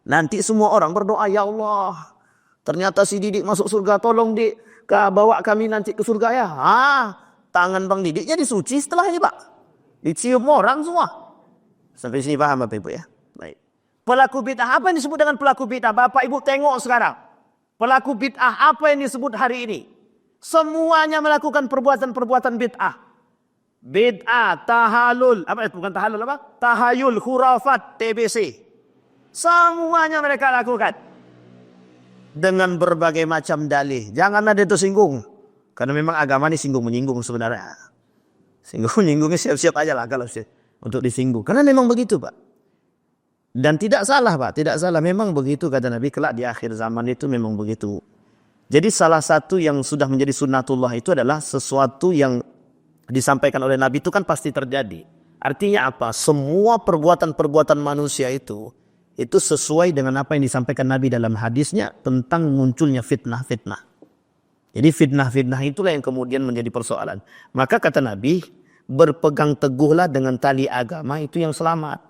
Nanti semua orang berdoa, ya Allah, ternyata si Didik masuk surga, tolong bawa kami nanti ke surga ya. Tangan Bang Didik jadi suci setelah ini Pak. Dicium orang semua. Sampai sini paham Bapak Ibu ya? Baik. Pelaku bid'ah, apa yang disebut dengan pelaku bid'ah? Bapak Ibu tengok sekarang. Pelaku bid'ah apa yang disebut hari ini? Semuanya melakukan perbuatan-perbuatan bid'ah. Bid'ah, tahalul, bukan tahalul apa? Tahayul, khurafat, TBC. Semuanya mereka lakukan. Dengan berbagai macam dalih. Jangan ada tersinggung. Karena memang agama ini singgung-menyinggung sebenarnya. Singgung-menyinggungnya siap-siap aja lah kalau untuk disinggung. Karena memang begitu Pak. Dan tidak salah Pak. Tidak salah. Memang begitu kata Nabi. Kelak di akhir zaman itu memang begitu. Jadi salah satu yang sudah menjadi sunnatullah itu adalah sesuatu yang disampaikan oleh Nabi itu kan pasti terjadi. Artinya apa? Semua perbuatan-perbuatan manusia itu sesuai dengan apa yang disampaikan Nabi dalam hadisnya tentang munculnya fitnah-fitnah. Jadi fitnah-fitnah itulah yang kemudian menjadi persoalan. Maka kata Nabi, berpegang teguhlah dengan tali agama itu yang selamat.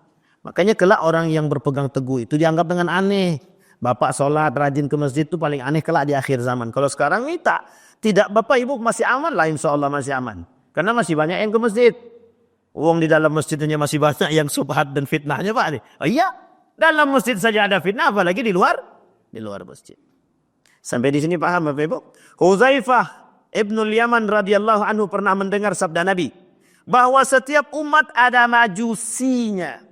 Makanya kelak orang yang berpegang teguh itu dianggap dengan aneh. Bapak sholat, rajin ke masjid itu paling aneh kelak di akhir zaman. Kalau sekarang ini tidak Bapak Ibu masih aman lah, insya Allah masih aman. Karena masih banyak yang ke masjid. Uang di dalam masjidnya masih banyak yang subhat dan fitnahnya Pak. Oh iya. Dalam masjid saja ada fitnah, apalagi di luar masjid. Sampai di sini paham Bapak Ibu? Huzaifah Ibnul Yaman radhiyallahu anhu pernah mendengar sabda Nabi bahwa setiap umat ada majusinya.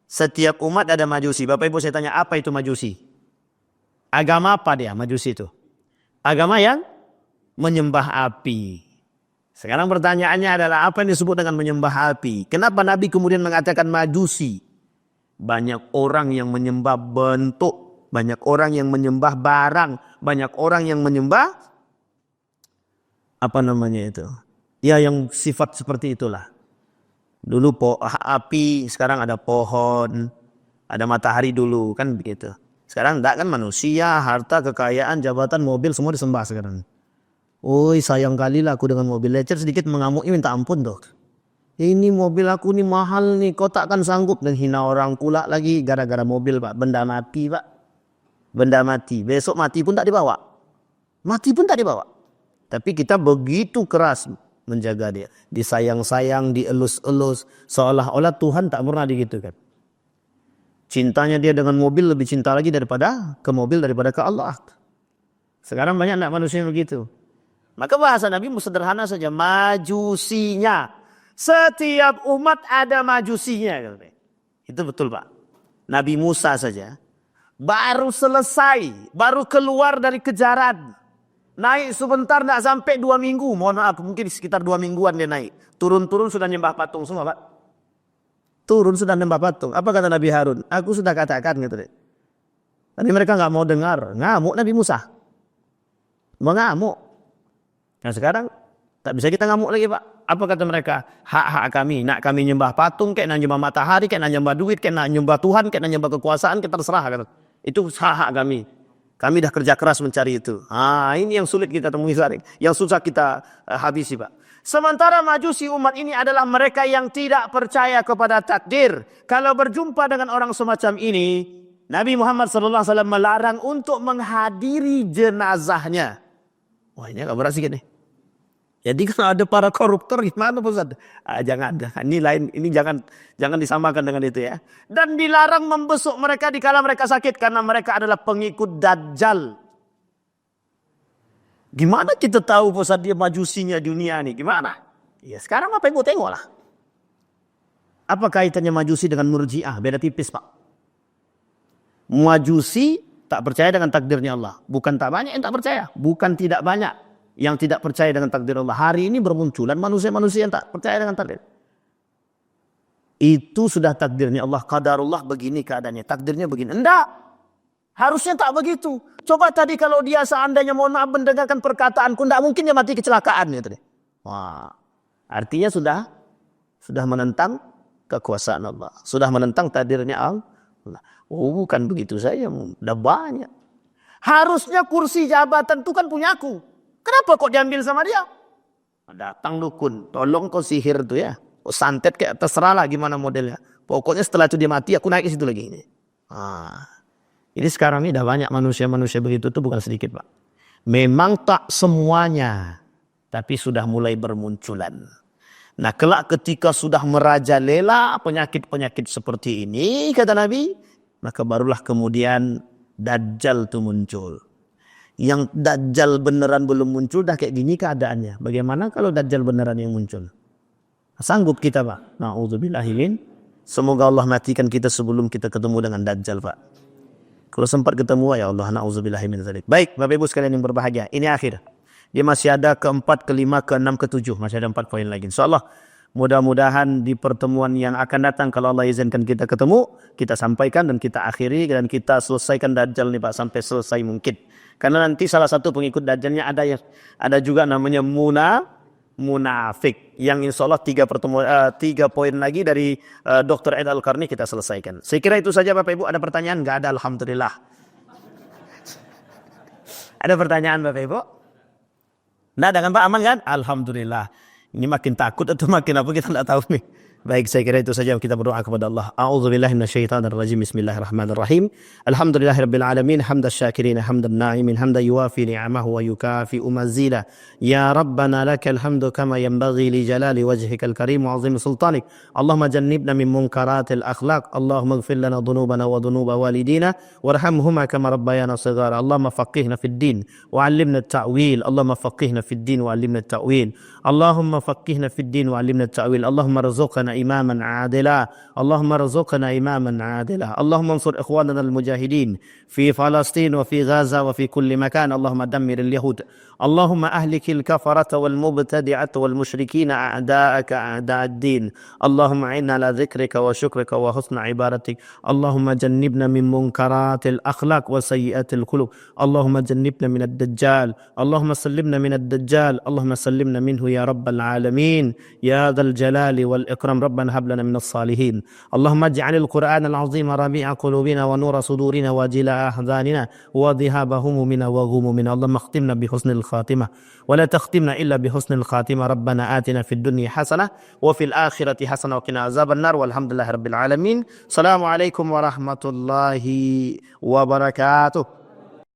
Setiap umat ada majusi. Bapak Ibu saya tanya, apa itu majusi? Agama apa dia majusi itu? Agama yang menyembah api. Sekarang pertanyaannya adalah apa yang disebut dengan menyembah api? Kenapa Nabi kemudian mengatakan majusi? Banyak orang yang menyembah bentuk, banyak orang yang menyembah barang, banyak orang yang menyembah apa namanya itu? Ya yang sifat seperti itulah. Dulu api, sekarang ada pohon, ada matahari dulu kan begitu. Sekarang enggak kan manusia, harta, kekayaan, jabatan, mobil semua disembah sekarang. Oi sayang kali lah aku dengan mobil lecet sedikit mengamuknya minta ampun dok. Ini mobil aku nih mahal nih, kau takkan sanggup. Dan hina orang pula lagi gara-gara mobil Pak. Benda mati Pak. Benda mati. Besok mati pun tak dibawa. Mati pun tak dibawa. Tapi kita begitu keras menjaga dia. Disayang-sayang, dielus-elus. Seolah-olah Tuhan tak pernah digitukan. Cintanya dia dengan mobil lebih cinta lagi daripada ke mobil daripada ke Allah. Sekarang banyak anak manusia begitu. Maka bahasa Nabi sederhana saja. Majusinya. Setiap umat ada majusinya. Itu betul Pak. Nabi Musa saja. Baru selesai. Baru keluar dari kejaran. Naik sebentar tidak sampai 2 minggu. Mohon maaf mungkin sekitar 2 mingguan dia naik. Turun-turun sudah nyembah patung semua Pak. Turun sudah nyembah patung. Apa kata Nabi Harun? Aku sudah katakan gitu deh. Tapi mereka nggak mau dengar. Ngamuk Nabi Musa. Mengamuk. Nah sekarang tak bisa kita ngamuk lagi Pak. Apa kata mereka? Hak-hak kami. Nak kami nyembah patung, kayak nak nyembah matahari, kayak nak nyembah duit, kayak nak nyembah Tuhan, kayak nak nyembah kekuasaan, kita terserah. Kata. Itu hak-hak kami. Kami dah kerja keras mencari itu. Ini yang sulit kita temui sekarang. Yang susah kita habisi Pak. Sementara majusi umat ini adalah mereka yang tidak percaya kepada takdir. Kalau berjumpa dengan orang semacam ini, Nabi Muhammad SAW melarang untuk menghadiri jenazahnya. Wah ini agak berat sikit nih. Jadi kalau ada para koruptor gimana Ustaz? Jangan, ini lain, ini jangan disamakan dengan itu ya. Dan dilarang membesuk mereka dikala mereka sakit karena mereka adalah pengikut Dajjal. Gimana kita tahu Ustaz dia majusinya dunia nih? Gimana? Ya sekarang apa yang gue tengok lah. Apa kaitannya majusi dengan murjiah? Beda tipis Pak. Majusi tak percaya dengan takdirnya Allah. Bukan tak banyak yang tak percaya. Bukan tidak banyak yang tidak percaya dengan takdir Allah. Hari ini bermunculan manusia-manusia yang tak percaya dengan takdir. Itu sudah takdirnya Allah. Qadarullah begini keadaannya. Takdirnya begini. Enggak. Harusnya tak begitu. Coba tadi kalau dia seandainya mohon maaf mendengarkan perkataanku. Enggak mungkin dia mati kecelakaan. Ya, tadi. Wah. Artinya sudah menentang kekuasaan Allah, sudah menentang takdirnya Allah. Oh, bukan begitu saja, udah banyak. Harusnya kursi jabatan itu kan punyaku. Kenapa kok diambil sama dia? Datang dukun, tolong kau sihir tuh ya. Kau santet kayak terserah lah gimana modelnya. Pokoknya setelah itu dia mati, aku naik ke situ lagi. Jadi sekarang ini udah banyak manusia-manusia begitu tuh, bukan sedikit Pak. Memang tak semuanya, tapi sudah mulai bermunculan. Nah, kelak ketika sudah merajalela penyakit-penyakit seperti ini, kata Nabi, maka barulah kemudian Dajjal itu muncul. Yang Dajjal beneran belum muncul, dah kayak gini keadaannya. Bagaimana kalau Dajjal beneran yang muncul? Sanggup kita Pak? Na'udzubillahimin. Semoga Allah matikan kita sebelum kita ketemu dengan Dajjal Pak. Kalau sempat ketemu, ya Allah, na'udzubillahimin dzalik. Baik, Bapak Ibu sekalian yang berbahagia. Ini akhir. Dia masih ada keempat, kelima, keenam, ketujuh. Masih ada 4 poin lagi. InsyaAllah, mudah-mudahan di pertemuan yang akan datang, kalau Allah izinkan kita ketemu, kita sampaikan dan kita akhiri dan kita selesaikan Dajjal nih Pak, sampai selesai mungkin. Karena nanti salah satu pengikut Dajjalnya ada juga namanya munafik, yang insya Allah 3 poin lagi dari Dr. Ed Al-Qarni kita selesaikan. Saya kira itu saja Bapak Ibu. Ada pertanyaan? Nggak ada, alhamdulillah. Ada pertanyaan Bapak Ibu? Nggak ada kan Pak? Aman kan? Alhamdulillah. Ini makin takut atau makin apa kita nggak tahu nih. Baik, saya kira itu saja, kita berdoa kepada Allah. A'udzubillahi minasyaitonirrajim. Bismillahirrahmanirrahim. Alhamdulillahirabbil alamin, hamdasy syakirin, hamdan na'imin, hamdan yuwafi ni'amahu wa yukafi'u mazila. Ya Rabbana lakal hamdu kama yanbaghi li jalali wajhikal karim wa 'azimi sultanik. Allahumma jannibna min munkaratil akhlaq. Allahumma ighfir lana dhunubana wa dhunuba walidina warhamhuma kama rabbayana shighara. Allahumma faqihna fid din wa 'allimna at-ta'wil. Allahumma faqihna fid din wa 'allimna at-ta'wil. Allahumma faqihna fid din wa 'allimna at-ta'wil. Allahumma rzuqna إماما عادلا. اللهم ارزقنا إماما عادلا. اللهم انصر إخواننا المجاهدين في فلسطين وفي غزة وفي كل مكان. اللهم دمر اليهود. اللهم أهلك الكفرة والمبتدعة والمشركين أعداءك أعداء الدين. اللهم أعنا على ذكرك وشكرك وحسن عبادتك. اللهم جنبنا من منكرات الأخلاق وسيئات القلوب. اللهم جنبنا من الدجال. اللهم سلمنا من الدجال. اللهم سلمنا منه يا رب العالمين يا ذا الجلال والإكرام. ربنا هب لنا من الصالحين. اللهم اجعل القرآن العظيم ربيع قلوبنا ونور صدورنا وجلاء أحزاننا وذهاب همومنا وغمومنا. اللهم اختمنا بحسن الخاتمة ولا تختمنا إلا بحسن الخاتمة. ربنا آتنا في الدنيا حسنة وفي الآخرة حسنة وقنا عذاب النار والحمد لله رب العالمين. السلام عليكم ورحمة الله وبركاته.